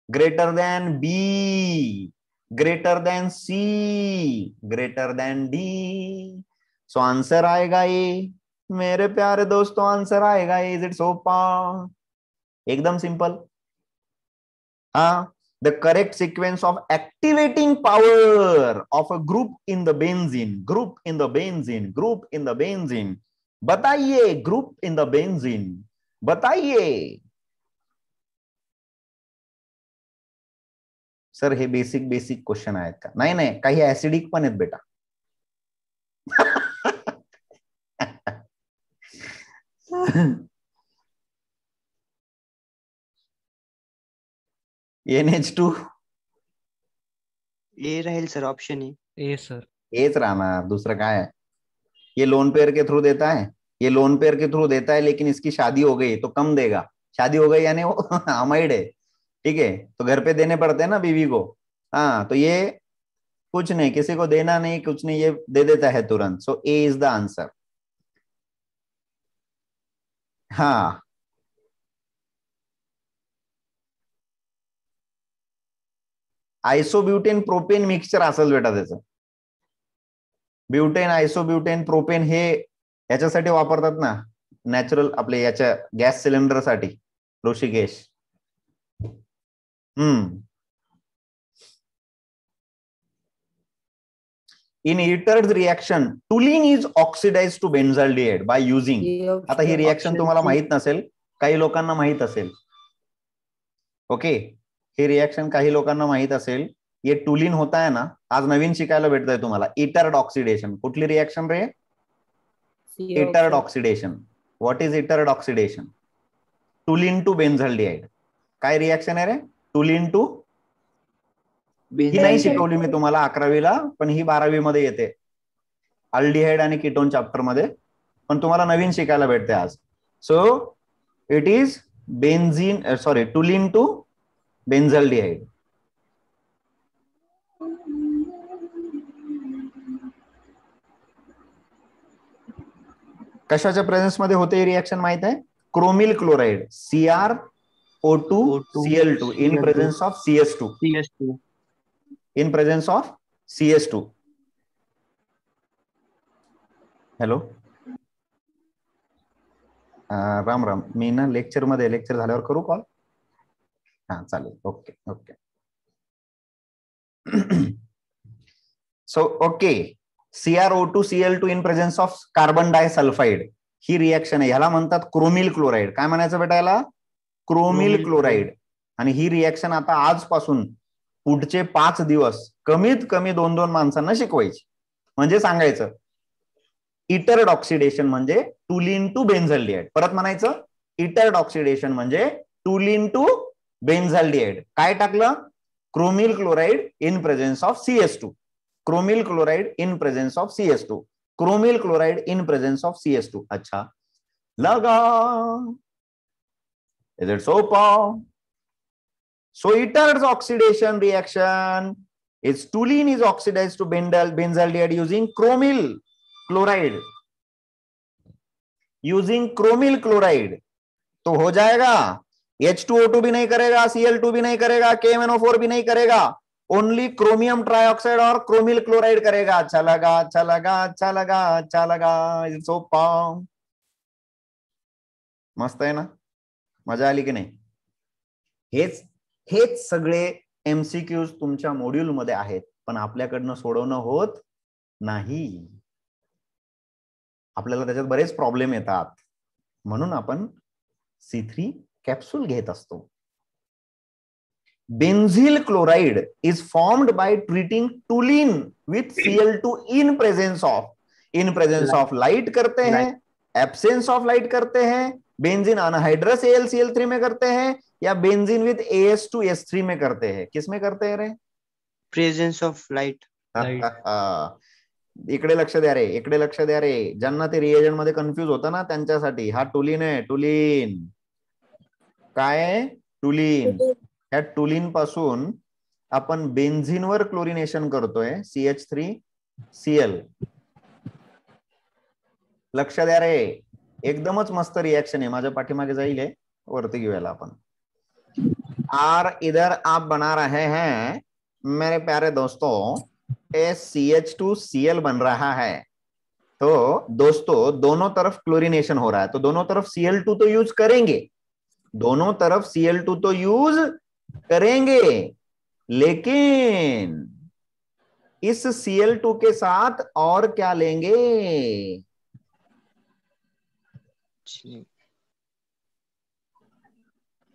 greater than B, greater than C, greater than D. So answer आएगा ए। मेरे प्यारे दोस्तों, आंसर आएगा ए। इज इट सो एकदम सिंपल। हाँ, the correct sequence of activating power of a group in the benzene, group in the benzene, group in the benzene। बताइए, group in the benzene बताइए। Sir हे basic basic question आहेत का? नाही नाही, काही acidic पण आहेत बेटा। NH2 A Raheel sir, option A. A sir. H राहणार, दूसरा काय है? ये लोन पेयर के थ्रू देता है, ये लोन पेयर के थ्रू देता है, लेकिन इसकी शादी हो गई तो कम देगा। शादी हो गई यानी वो अमाइड है, ठीक है, तो घर पे देने पड़ते हैं ना बीवी को। हाँ, तो ये कुछ नहीं, किसी को देना नहीं, कुछ नहीं, ये दे देता है तुरंत। सो ए इज द आंसर। हाँ, आयसोब्युटेन प्रोपेन मिक्सचर असेल बेटा त्याचं। ब्युटेन, आयसोब्युटेन, प्रोपेन हे याच्यासाठी वापरतात ना, नॅचरल आपले याच्या गॅस सिलेंडर साठी, Rishikesh. In Etard reaction toluene is oxidise to benzaldehyde by using. आता ही रिएक्शन तुम्हाला माहित नसेल, काही लोकांना माहित असेल। ओके, ही रिएक्शन काही लोकांना माहित असेल। ये टुलिन होता है ना, आज नवीन शिकायला भेटतंय तुम्हाला। इटर्ड ऑक्सिडेशन, कुठली रिएक्शन रे? Etard oxidation. What is Etard oxidation? Toluene to benzaldehyde. काय रिएक्शन आहे रे? टुलिन टू, ही नाही शिकवली मी तुम्हाला 11वीला, पण ही 12वी मध्ये येते, अल्डिहाइड आणि कीटोन चॅप्टर मध्ये, पण तुम्हाला नवीन शिकायला भेटते आज। So it is benzene, sorry, toluene to benzaldehyde. कशाच्या प्रेझेन्स मध्ये होते ही रिएक्शन माहित आहे? Chromyl chloride, CrO2Cl2 in presence of CS2, in presence of CS2। Hello, Ram Ram, मी ना लेक्चर मध्ये, लेक्चर झाल्यावर करू कॉल? हा चालेल, okay okay. So okay, CrO2Cl2 in presence of carbon disulphide ही रिएक्शन आहे, ह्याला म्हणतात क्रोमिल क्लोराइड। काय म्हणायचं बेटा याला? Chromyl chloride. आणि ही रिएक्शन आता आजपासून पुढचे 5 दिवस कमीत कमी 2-2 माणसांना शिकवायची। म्हणजे सांगायचं इटर्ड ऑक्सिडेशन म्हणजे टुलिन टू बेंझाल्डिहाइड। परत म्हणायचं इटर्ड ऑक्सिडेशन म्हणजे टुलिन टू बेंझाल्डिहाइड। काय टाकलं? Chromyl chloride in presence of CS2, chromyl chloride in presence of CS2, chromyl chloride in presence of CS2। अच्छा लगा? Is it so So Itard's oxidation reaction is toluene is oxidized to benzaldehyde using chromyl chloride, using chromyl chloride। तो हो जाएगा, H2O2 भी नहीं करेगा, Cl2 भी नहीं करेगा, KMnO4 भी नहीं करेगा, ओनली क्रोमियम ट्राइऑक्साइड और क्रोमिल क्लोराइड करेगा। अच्छा लगा, अच्छा लगा, अच्छा लगा, अच्छा लगा। इट्स सो मस्त आहे ना? मजा आली की नाही? हेच सगळे MCQs तुमच्या मॉड्यूल मध्ये आहेत, पण आपल्याकडनं सोडवणं होत नाही। आपल्याला त्याच्यात बरेच प्रॉब्लेम येतात, म्हणून आपण C3 कॅप्सूल घेत असतो। Benzyl chloride is formed by treating toluene with Cl2 in presence of light करते हैं, एब्सेंस ऑफ लाइट करते हैं, बेंजीन अनहाइड्रस AlCl3 में करते हैं, या बेंजीन विथ AS2S3 में करते हैं? किस में करते हैं रे? Presence of light. इकडे लक्ष द्या रे, इकडे लक्ष द्या रे. ज्यांना ते रिएजंट मध्ये कन्फ्युज होतं ना त्यांच्यासाठी हा टुलिन आहे. टुलिन काय आहे? टुलिन. ह्या टुलिन पासून आपण बेन्झिनवर क्लोरिनेशन करतोय, CH3Cl. लक्ष द्या रे, एकदमच मस्त रिएक्शन आहे. माझ्या पाठीमागे जाईल आहे, वरती घेऊया आपण. और इधर आप बना रहे हैं मेरे प्यारे दोस्तों, CH2Cl बन रहा है. तो दोस्तों दोनों तरफ क्लोरिनेशन हो रहा है, तो दोनों तरफ Cl2 तो यूज करेंगे, दोनों तरफ Cl2 तो यूज करेंगे, लेकिन इस Cl2 के साथ और क्या लेंगे?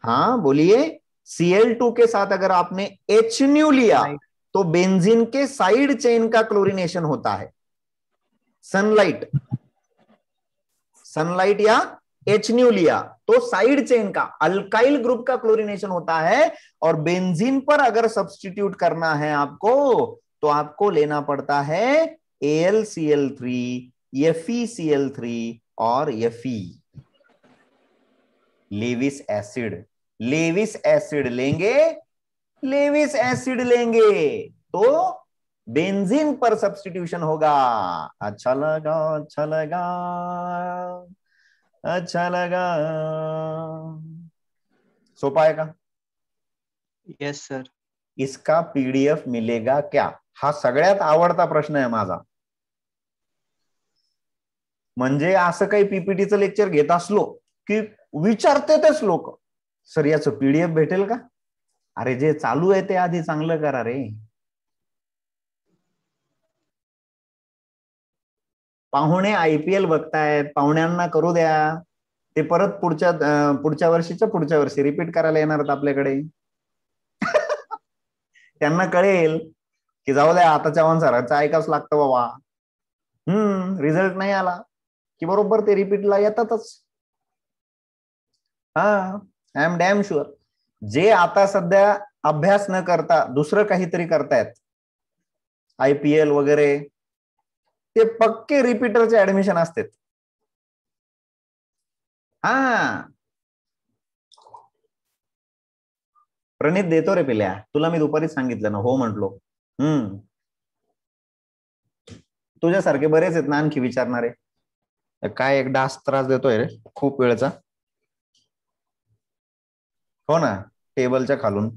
हाँ बोलिए. Cl2 के साथ अगर आपने HNu लिया तो बेंजीन के साइड चेन का क्लोरिनेशन होता है. सनलाइट, सनलाइट या HNu लिया तो साइड चेन का अल्काइल ग्रुप का क्लोरिनेशन होता है. और बेंजीन पर अगर सब्स्टिट्यूट करना है आपको तो आपको लेना पड़ता है AlCl3, FeCl3 और Fe. Lewis acid, Lewis acid लेंगे, लेविस एसिड लेंगे तो बेंजीन पर सब्स्टिट्यूशन होगा. अच्छा लगा, अच्छा लगा, अच्छा लगा. सोपा है का? Yes sir. इसका PDF मिलेगा क्या? हा सगळ्यात आवडता प्रश्न आहे माझा. म्हणजे असं काही PPTचं लेक्चर घेत असलो की विचारतेच लोक, सर याचं PDF भेटेल का? अरे जे चालू आहे ते आधी चांगलं करा रे. पाहुणे IPL बघतायत, पाहुण्यांना करू द्या. ते परत पुढच्या वर्षी रिपीट करायला येणार आहेत आपल्याकडे. त्यांना कळेल की जाऊ द्या, आता चव्हाण सरांचं ऐकावंच लागतं बाबा. रिझल्ट नाही आला की बरोबर ते रिपीटला येतातच. हा, आय एम डॅम शुअर. जे आता सध्या अभ्यास न करता दुसरं काहीतरी करतायत, IPL वगैरे, ते पक्के रिपीटरचे ऍडमिशन असतात. हा, प्रणित देतो रे पिल्या, तुला मी दुपारीच सांगितलं ना, हो म्हंटलो. तुझ्यासारखे बरेच आहेत ना आणखी विचारणारे. काय एक डास त्रास देतोय रे खूप वेळचा. हो ना, टेबलच्या खालून.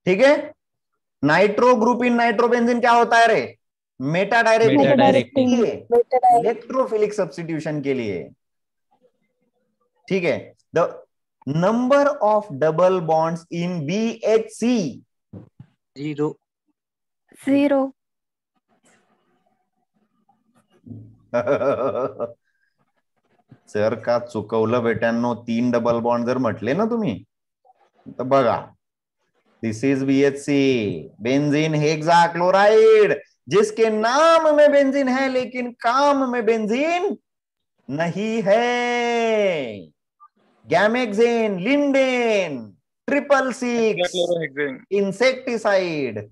ठीक है. नाइट्रो ग्रुप इन नाइट्रोबेंजीन क्या होता है रे? मेटा डायरेक्टिंग, इलेक्ट्रोफिलिक सब्स्टिट्यूशन के लिए. ठीक है. The number of double bonds in BHC 0. जर का चुकवलं बेट्यांनो, 3 डबल बॉन्ड जर म्हटले ना तुम्ही, तर बघा, this is BHC, benzene hexa chloride, जिसके नाम में बेंजीन है लेकिन काम में बेंजीन नहीं है. गैमेक्सेन, लिंडेन, 666 इंसेक्टिसाइड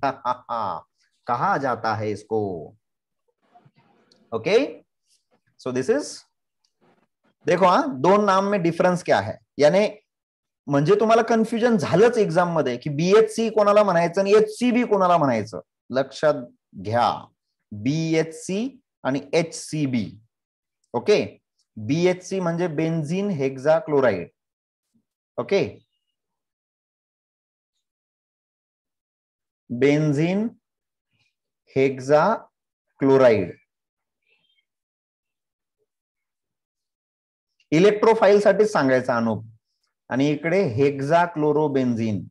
कहा जाता है इसको. ओके, सो दिस इज, देखो हा, दोन नाम में डिफरन्स क्या है. यानी म्हणजे तुम्हाला कन्फ्युजन झालंच एक्झाम मध्ये की BHC कोणाला म्हणायचं आणि HCB कोणाला म्हणायचं. लक्षात घ्या, BHC आणि HCB. ओके, BHC म्हणजे benzene hexachloride. Okay, benzene hexachloride. Electrophile साठी सांगायचा अनुप. आणि इकडे हेक्सा क्लोरोबेन्झीन.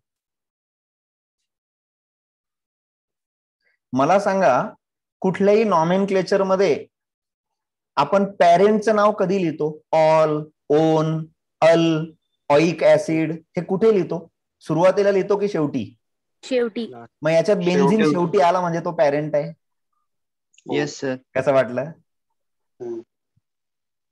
मला सांगा, कुठल्याही नॉमेनक्लेचर मध्ये आपण पॅरेंटचं नाव कधी लिहितो? ऑल, ओन, अल, ऑइक ऍसिड, हे कुठे लिहितो? सुरुवातीला लिहितो की शेवटी? शेवटी. मग याच्यात बेन्झीन शेवटी आला म्हणजे तो पॅरेंट आहे. Yes sir. कसं वाटलं?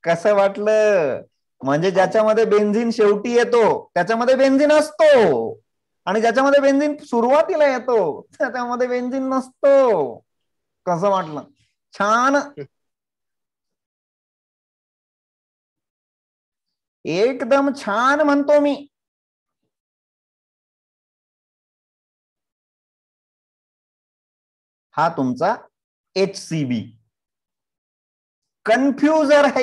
कसं वाटलं? म्हणजे ज्याच्यामध्ये बेन्झिन शेवटी येतो त्याच्यामध्ये बेन्झिन असतो, आणि ज्याच्यामध्ये बेन्झिन सुरुवातीला येतो त्याच्यामध्ये बेन्झिन नसतो. कसं वाटलं? छान, एकदम छान म्हणतो मी. हा तुमचा HCB कंफ्यूजर है.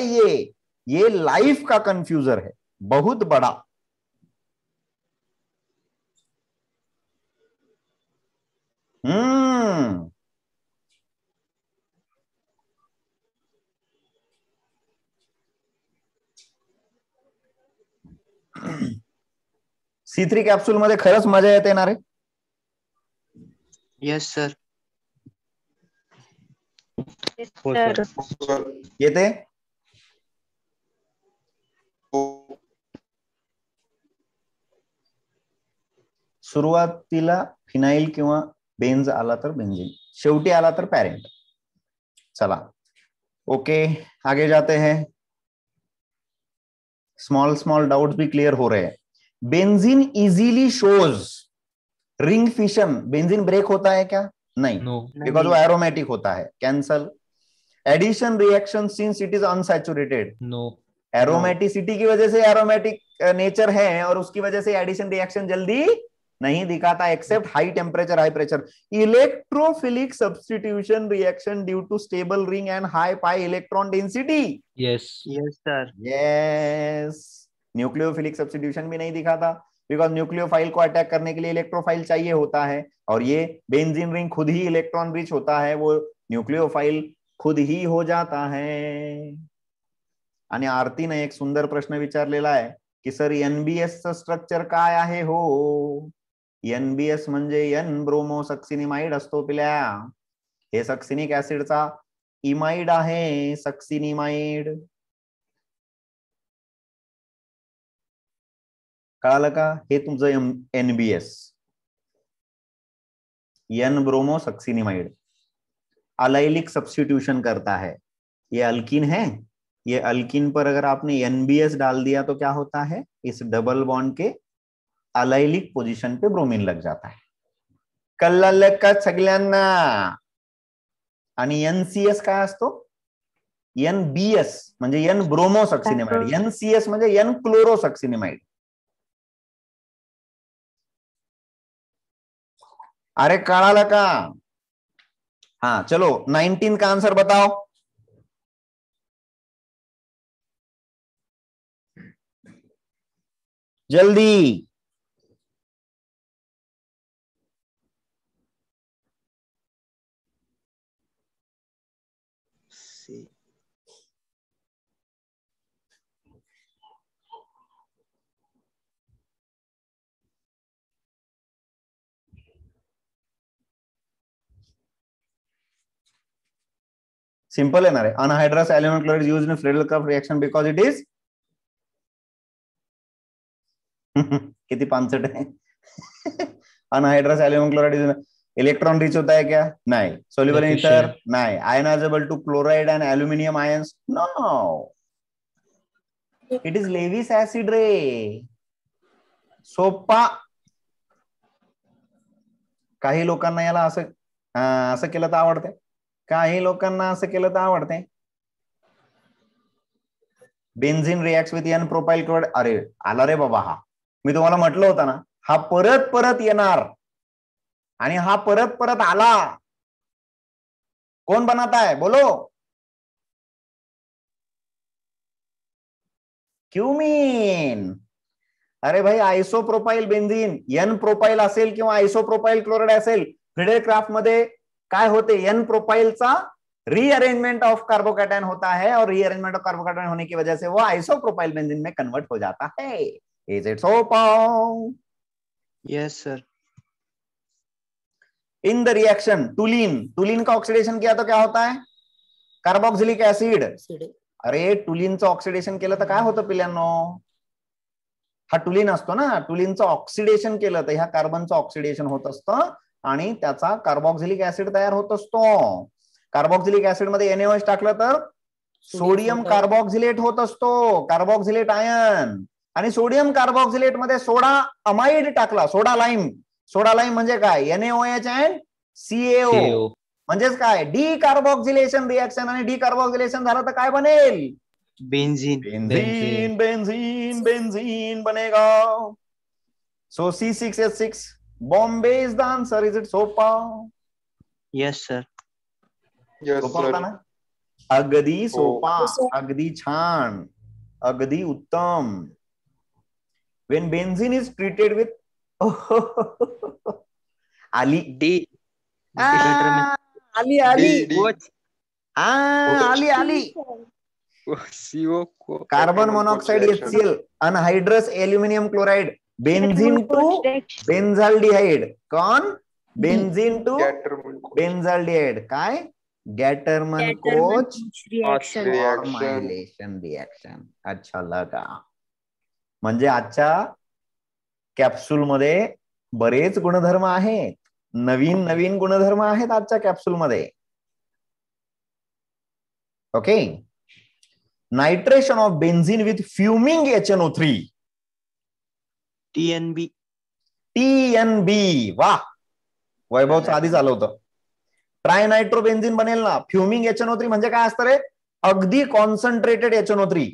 ये लाइफ का कंफ्यूजर है, बहुत बड़ा. C3 कॅप्सूल मध्ये खरंच मजा येते ना रे? Yes, sir. हो सर. येते. सुरुवातीला फिनाइल किंवा बेन्झ आला तर बेन्झीन, शेवटी आला तर पॅरेंट. चला ओके, आगे जाते हैं. स्मॉल स्मॉल डाउट्स भी क्लियर हो रहे हैं. Benzene easily shows ring fission. Benzene break होता है क्या? नहीं, नो. बिकॉज वो एरोमेटिक होता है. Cancel. Addition reaction since it is unsaturated. No. Aromaticity की वजह से एरोमेटिक नेचर है और उसकी वजह से एडिशन रिएक्शन जल्दी नहीं दिखाता, except high temperature high pressure. Electrophilic substitution reaction due to stable ring and high pi electron density. Yes. Yes, sir. Yes. Nucleophilic substitution भी नहीं दिखाता, बिकॉज न्यूक्लियोफाइल को अटैक करने के लिए इलेक्ट्रोफाइल चाहिए होता है, और ये बेंजीन रिंग खुद ही इलेक्ट्रॉन रिच होता है, वो न्यूक्लियोफाइल खुद ही हो जाता है. आणि आरतीने एक सुंदर प्रश्न विचारलेला आहे की सर NBS चं स्ट्रक्चर काय आहे हो? NBS म्हणजे N ब्रोमो सक्सिनिमाइड असतो पिल्या. हे सक्सिनिक ऍसिडचा इमाइड आहे, सक्सिनिमाइड. कळालं का? हे तुमचं NBS, N bromo succinimide allylic substitution करता है. ये अल्कीन है, ये अल्कीन पर अगर आपने NBS डाल दिया तो क्या होता है? इस डबल बॉन्ड के अलाइलिक पोजीशन पे ब्रोमीन लग जाता है. कळलं का सगळ्यांना? आणि NCS काय असतो? NBS म्हणजे N ब्रोमो सक्सिनिमाइड, NCS म्हणजे N क्लोरो सक्सिनिमाइड. अरे कळालं का? हाँ चलो 19 का आंसर बताओ. जल्दी. See. सिंपल है ना रे. Anhydrous aluminium chloride used in Friedel Crafts reaction because it is किती पांचट है. Anhydrous aluminium chloride electron rich होता है क्या? नहीं. Soluble in ether? नहीं. Ionisable to chloride and aluminium ions? No. It is Lewis acid रे. सोपा. काही लोकांना याला असं केलं तर आवडते, काही लोकांना असं केलं तर आवडते. Benzene reacts with N propyl chloride. अरे आला रे बाबा हा. मी तुम्हाला म्हटलं होतं ना, हा परत परत येणार, आणि हा परत परत आला. कौन बनाता है बोलो? क्यूमीन. अरे भाई आयसोप्रोपाइल बेन्झीन N प्रोपाइल असेल किंवा आयसोप्रोपाइल क्लोराइड असेल, फ्रेडल-क्राफ्ट मध्ये काय होते? N प्रोपाइलचा रीअरेंजमेंट ऑफ कार्बोकैटायन होता है, और रीअरेंजमेंट ऑफ कार्बोकैटायन होने की वजह से वो आइसोप्रोपाइल बेंजीन में कन्वर्ट हो जाता है. Is it so? Yes, sir. In the reaction toluene का ऑक्सीडेशन किया तो क्या होता है? Carboxylic acid. अरे टुलिनचं ऑक्सिडेशन केलं तर काय होतं पिल्यांनो? हा टुलिन असतो ना, टुलिनचं ऑक्सिडेशन केलं तर ह्या कार्बनचं ऑक्सिडेशन होत असतं आणि त्याचा कार्बोक्सिलिक ऍसिड तयार होत असतो. कार्बोक्सिलिक ऍसिड मध्ये NaOH टाकलं तर सोडियम कार्बॉक्सिलेट होत असतो, कार्बॉक्सिलेट आयन. आणि सोडियम कार्बॉक्सिलेट मध्ये सोडा अमाइड टाकला, सोडा लाईम. सोडा लाईम म्हणजे काय? NaOH and CaO. म्हणजेच काय? Decarboxylation reaction. आणि डी कार्बॉक्सिलेशन झालं तर काय बनेल? बेंझीन. बेंझीन. बेंझीन बेंझीन बनेगा. सो C6H6 बॉम्बे is the answer. Is it सोपा? Yes, sir. Yes, सोपा sir. होता ना? अगदी सोपा, अगदी छान, अगदी उत्तम. When benzene is treated with आली D. आली आली D. आली आली. CO को carbon monoxide HCl, anhydrous aluminium chloride, benzene to benzaldehyde. कौन? Benzene to benzaldehyde. काय? Gattermann Koch reaction. Formylation reaction. अच्छा लगा. म्हणजे आजच्या कॅप्सूल मध्ये बरेच गुणधर्म आहेत, नवीन नवीन गुणधर्म आहेत आजच्या कॅप्सूल मध्ये. Okay. Nitration of benzene with fuming HNO3. TNB. TNB. वा, वैभवचं आधीच आलं होतं. ट्राय नायट्रोबेन्झीन बनेल ना. फ्युमिंग HNO3 म्हणजे काय असतं रे? अगदी concentrated HNO3.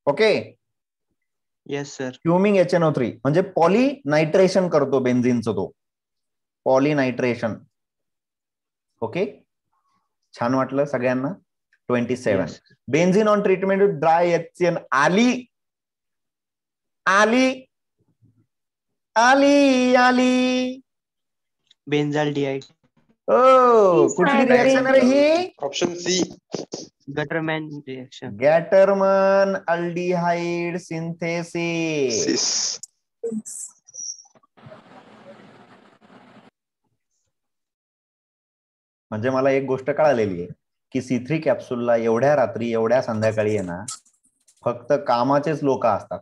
Okay. Yes, sir. फ्युमिंग HNO3 म्हणजे पॉलिनायट्रेशन करतो बेन्झीनचं, तो पॉलिनायट्रेशन. ओके. छान वाटलं सगळ्यांना? 27. Yes. Benzene on treatment with dry HCl. आली आली आली आली. Benzaldehyde. ओ, कुठली रिएक्शन आहे रे ही? Option C. Gutterman reaction. Gattermann aldehyde synthesis. Cis. म्हणजे मला एक गोष्ट कळालेली आहे की C3 कॅप्सूलला एवढ्या रात्री एवढ्या संध्याकाळी आहे ना, फक्त कामाचेच लोक असतात.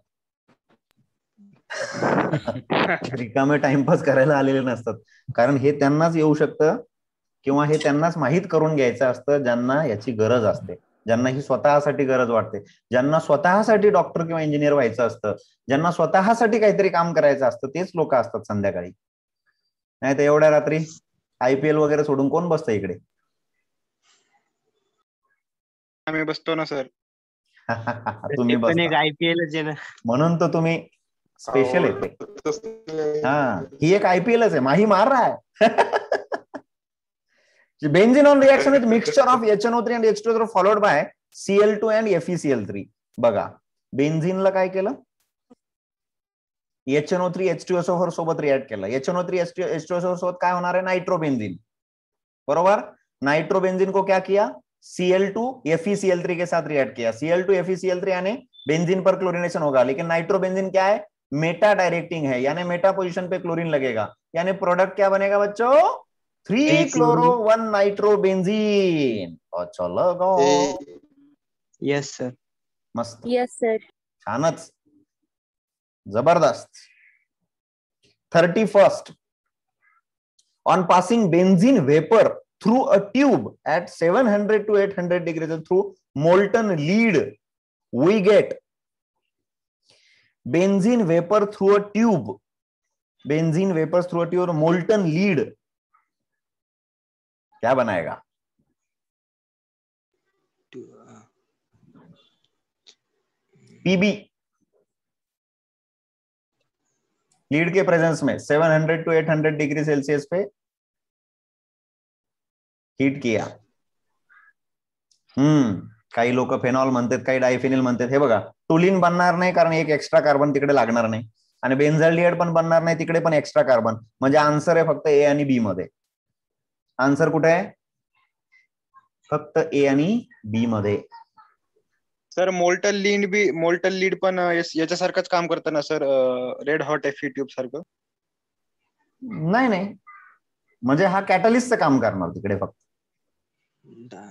रिकामे टाइमपास करायला आलेले नसतात. कारण हे त्यांनाच येऊ शकतं किंवा हे त्यांनाच माहीत करून घ्यायचं असतं ज्यांना याची गरज असते, ज्यांना ही स्वतःसाठी गरज वाटते, ज्यांना स्वतःसाठी डॉक्टर किंवा इंजिनियर व्हायचं असतं, ज्यांना स्वतःसाठी काहीतरी काम करायचं असतं, तेच लोक असतात संध्याकाळी. नाही तर एवढ्या रात्री IPL वगैरे सोडून कोण बसतं इकडे? आम्ही बसतो ना सर. तुम्ही पण एक बसता IPLच आहे ना. म्हणून तर तुम्ही स्पेशल येते. हाँ, ही एक IPLच है. माही मार रहा है. Benzene on reaction with mixture of HNO3 and H2SO4 followed by Cl2 and FeCl3. बघा, बेन्झीनला काय केलं? HNO3 H2SO4 सोबत रिएक्ट केलं. HNO3 H2SO4 सोबत काय होणार है? नाइट्रोबेंजीन. बरोबर. नाइट्रोबेंजीन को क्या किया? Cl2 FeCl3 के साथ रिएक्ट किया. Cl2 FeCl3 यानी बेंजीन पर क्लोरीनेशन होगा, लेकिन नाइट्रोबेंजीन क्या है? मेटा डायरेक्टिंग है, यानी मेटा पोजीशन पे क्लोरीन लगेगा, यानी प्रोडक्ट क्या बनेगा बच्चों? 3-chloro-1 nitrobenzene. अच्छा लगा. Yes, sir. मस्त. Yes sir. छानच, जबरदस्त. 31st. On passing benzene vapor through a tube at 700 to 800 degrees through molten lead, we get benzene vapor through a tube. Benzene vapor through a tube, molten lead. क्या बनाएगा? PB. Lead के presence में 700 to 800 degree Celsius पे heat किया. काही लोक phenol म्हणतात, काही डायफेनिल म्हणतात. हे बघा, टुलिन बनणार नाही कारण एक एक्स्ट्रा कार्बन तिकडे लागणार नाही, आणि बेन्झाल्डिहाइड पण बनणार नाही, तिकडे पण एक्स्ट्रा कार्बन. म्हणजे आन्सर आहे फक्त A आणि B मध्ये. आन्सर कुठे आहे? फक्त A आणि B मध्ये. सर मोल्टन लीड पण याच्यासारखंच काम करतं ना sir, red hot Fe tube सारखं? नाही नाही, म्हणजे हा कॅटलिस्टचं काम करणार तिकडे. फक्त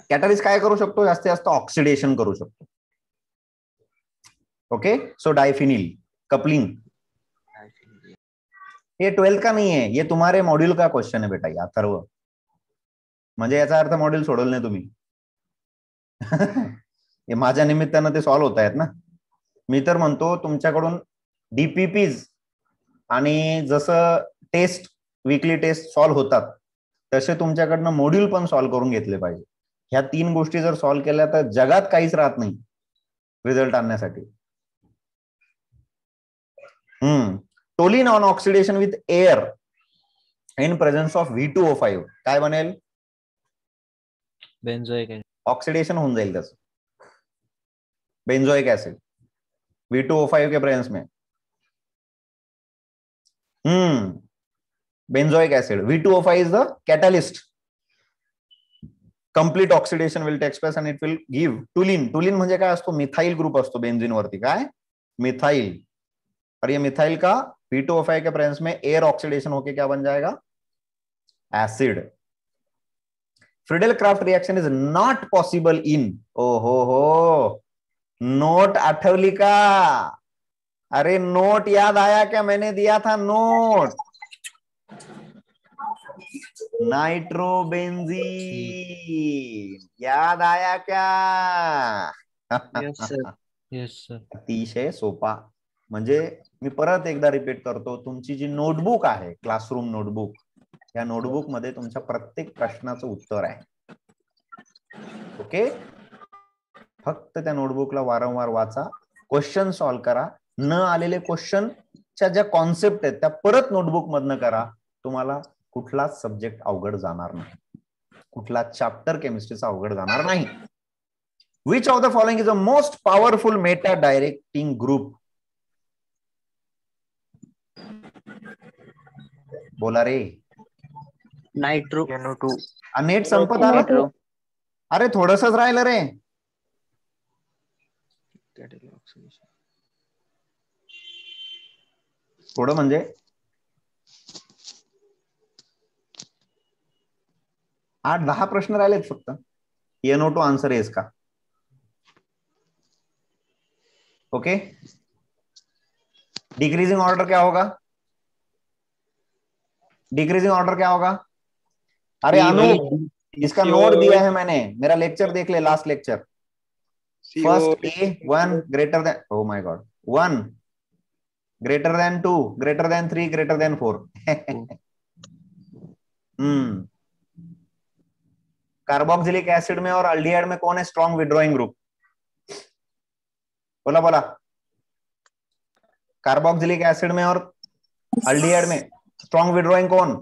कॅटलिस्ट काय करू शकतो? जास्तीत जास्त ऑक्सिडेशन करू शकतो. ओके. सो डायफिनिल कपलिंग. ये 12th का नहीं है, ये तुम्हारे मॉड्यूल का क्वेश्चन है बेटा, ये अथर्व. म्हणजे याचा अर्थ मॉड्यूल सोडवलं नाही तुम्ही. हे माझ्या निमित्तानं ते सॉल्व्ह होत आहेत ना. मी तर म्हणतो तुमच्याकडून डीपीपीज आणि जसं टेस्ट वीकली टेस्ट सॉल्व्ह होतात तसे तुमच्याकडनं मॉड्यूल पण सॉल्व्ह करून घेतले पाहिजे. ह्या 3 गोष्टी जर सॉल्व्ह केल्या तर जगात काहीच राहत नाही रिझल्ट आणण्यासाठी. Toluene on oxidation with air in presence of V2O5 काय बनेल? बेंझोइक ऍसिड. ऑक्सिडेशन होऊन जाईल त्याचं. बेंजोइक एसिड V2O5 के प्रेजेंस में. Benzoic acid V2O5 is the catalyst. Complete oxidation will take place and it will give टुलिन. टुलिन म्हणजे काय असतो? मिथाइल ग्रुप असतो बेंझिन वरती. काय? मिथाइल. और ये मिथाइल का V2O5 के प्रेजेंस में एयर ऑक्सीडेशन होके क्या बन जाएगा? Acid. Friedel craft reaction is not possible in. ओहो हो, नोट आठवली का? अरे नोट याद आया क्या? मैंने दिया था नोट. नाइट्रोबेंजीन याद आया क्या? Yes sir. Yes sir. अतिशय सोपा. म्हणजे मी परत एकदा रिपीट करतो, तुमची जी नोटबुक आहे क्लासरूम नोटबुक, या नोटबुक मध्ये तुमच्या प्रत्येक प्रश्नाचं उत्तर आहे. ओके, फक्त त्या नोटबुकला वारंवार वाचा, क्वेश्चन सॉल्व्ह करा. न आलेले क्वेश्चनच्या ज्या कॉन्सेप्ट आहेत त्या परत नोटबुक मधनं करा. तुम्हाला कुठलाच सब्जेक्ट अवघड जाणार नाही, कुठला चॅप्टर केमिस्ट्रीचा अवघड जाणार नाही. विच of the following is a most powerful Meta directing group? बोला रे. नायट्रो. NO2. नेट संपत आलं. अरे थोडंसंच राहिलं रे. थोडं म्हणजे 8-10 प्रश्न राहिलेत फक्त. NO2 आंसर है इसका. ओके, डिक्रीजिंग ऑर्डर क्या होगा? डिक्रीजिंग ऑर्डर क्या होगा? अरे अनु, इसका नोट दिया है मैंने, मेरा लेक्चर देख ले, last lecture. First A1 greater than, oh my God, 1 greater than 2 greater than 3 greater than 4. Carboxylic acid में और अल्डिहाइड में कौन है स्ट्रॉन्ग विड्रॉइंग ग्रुप? बोला बोला. कार्बोक्सिलिक एसिड में और अल्डिहाइड में स्ट्रॉन्ग विड्रॉइंग कौन?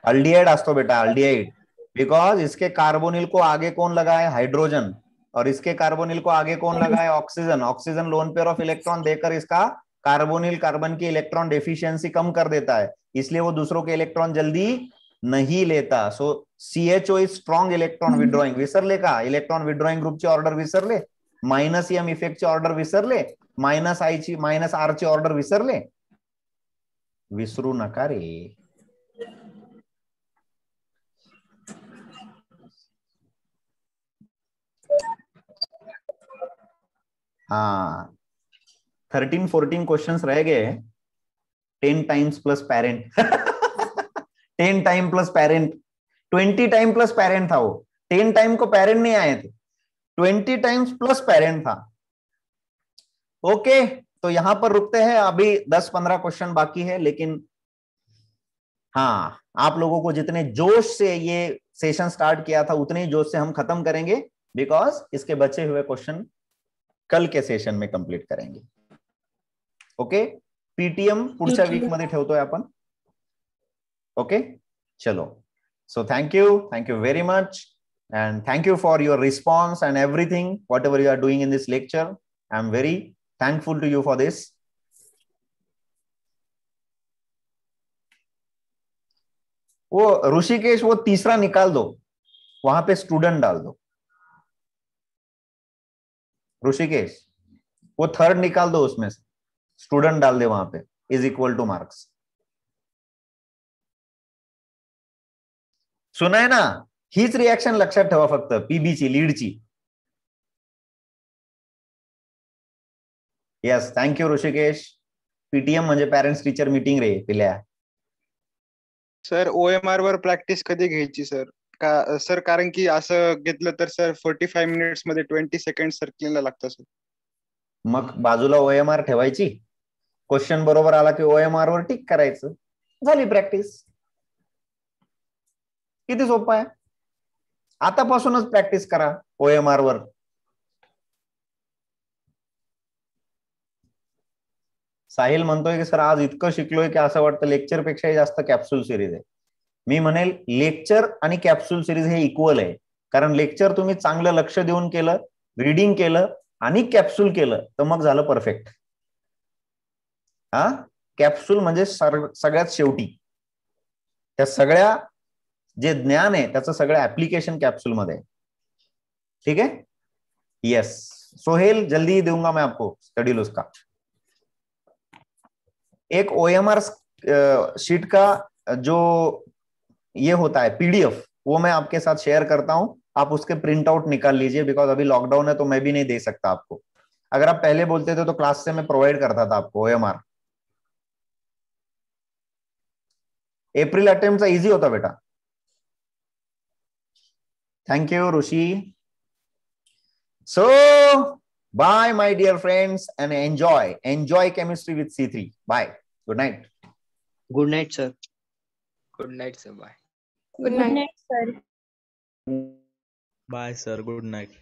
अल्डिहाइड असतो बेटा, अल्डिहाइड. बिकॉज इसके कार्बोनिल को आगे कौन लगा है? हाइड्रोजन. और इसके कार्बोनिल को आगे कौन लगा है? Oxygen. Oxygen lone pair of electron देकर इसका कार्बोनिल कार्बन की इलेक्ट्रॉन डेफिशिएंसी कम कर देता है, इसलिए वो दूसरों के इलेक्ट्रॉन जल्दी नहीं लेता. सो CHO is strong electron withdrawing. विसरले का? इलेक्ट्रॉन विड्रॉइंग ग्रुपचे ऑर्डर विसरले? -M इफेक्टचे ऑर्डर विसरले? -I ची -R ची ऑर्डर विसरले? विसरू नका रे. हाँ, 13-14 क्वेश्चंस रह गए. 10 times plus parent. 10 time plus parent, 20 time plus parent था वो. 10 टाइम को पेरेंट नहीं आए थे, 20 टाइम्स प्लस पेरेंट था. ओके, तो यहां पर रुकते हैं. अभी 10-15 क्वेश्चन बाकी है, लेकिन हाँ, आप लोगों को जितने जोश से ये सेशन स्टार्ट किया था उतने ही जोश से हम खत्म करेंगे, बिकॉज इसके बचे हुए क्वेश्चन कल के सेशन में कंप्लीट करेंगे. ओके, PTM पुढच्या वीक मध्ये ठेवतोय आपण. ओके, चलो. So thank you very much, and thank you for your response and everything, whatever you are doing in this lecture. I am very thankful to you for this. वो ऋषिकेश, वो तीसरा निकाल दो, वहां पे स्टूडेंट डाल दो. ऋषिकेश, वो थर्ड निकाल दो, उसमें से स्टूडेंट डाल दे वहां पे, इज इक्वल टू मार्क्स. सुना है ना? हीच रिएक्शन लक्षात ठेवा फक्त, पीबीची, लीडची. Yes, thank you Rishikesh. PTM म्हणजे पॅरेंट्स टीचर मीटिंग रे पिल्या. सर OMR वर प्रॅक्टिस कधी घ्यायची सर? का सर, कारण की असं घेतलं तर सर 45 मिनिट्स मध्ये 20 सेकंड सर्कलिंगला लागतं सर. मग बाजूला OMR ठेवायची, क्वेश्चन बरोबर आला की OMR वर टिक करायचं, झाली प्रॅक्टिस. किती सोपं आहे. आतापासूनच प्रॅक्टिस करा OMR वर. साहिल म्हणतोय की सर आज इतकं शिकलोय की असं वाटतं लेक्चर पेक्षाही जास्त कॅप्सूल सिरीज आहे. मी म्हणेल लेक्चर आणि कॅप्सूल सिरीज हे इक्वल आहे. कारण लेक्चर तुम्ही चांगलं लक्ष देऊन केलं, रीडिंग केलं आणि कॅप्सूल केलं तर मग झालं परफेक्ट. हा, कॅप्सूल म्हणजे सगळ्यात शेवटी त्या सगळ्या जे ज्ञान आहे त्याचं सगळं ऍप्लिकेशन कॅप्सूल मध्ये आहे. ठीक है. यस सोहेल, जल्दी दूंगा मैं आपको स्टडी उसका. एक OMR शीट का जो ये होता है PDF, वो मैं आपके साथ शेयर करता हूं. आप उसके प्रिंट आउट निकाल लीजिए, बिकॉज अभी लॉकडाउन है तो मैं भी नहीं दे सकता आपको. अगर आप पहले बोलते थे तो क्लास से मैं प्रोवाइड करता था आपको OMR. एप्रिल अटेम्प्टचा इजी होता बेटा. Thank you Rishi. So bye my dear friends and enjoy chemistry with C3. Bye. Good night. Good night sir. Good night, sir. Bye. Good night, sir. Bye, sir. Good night.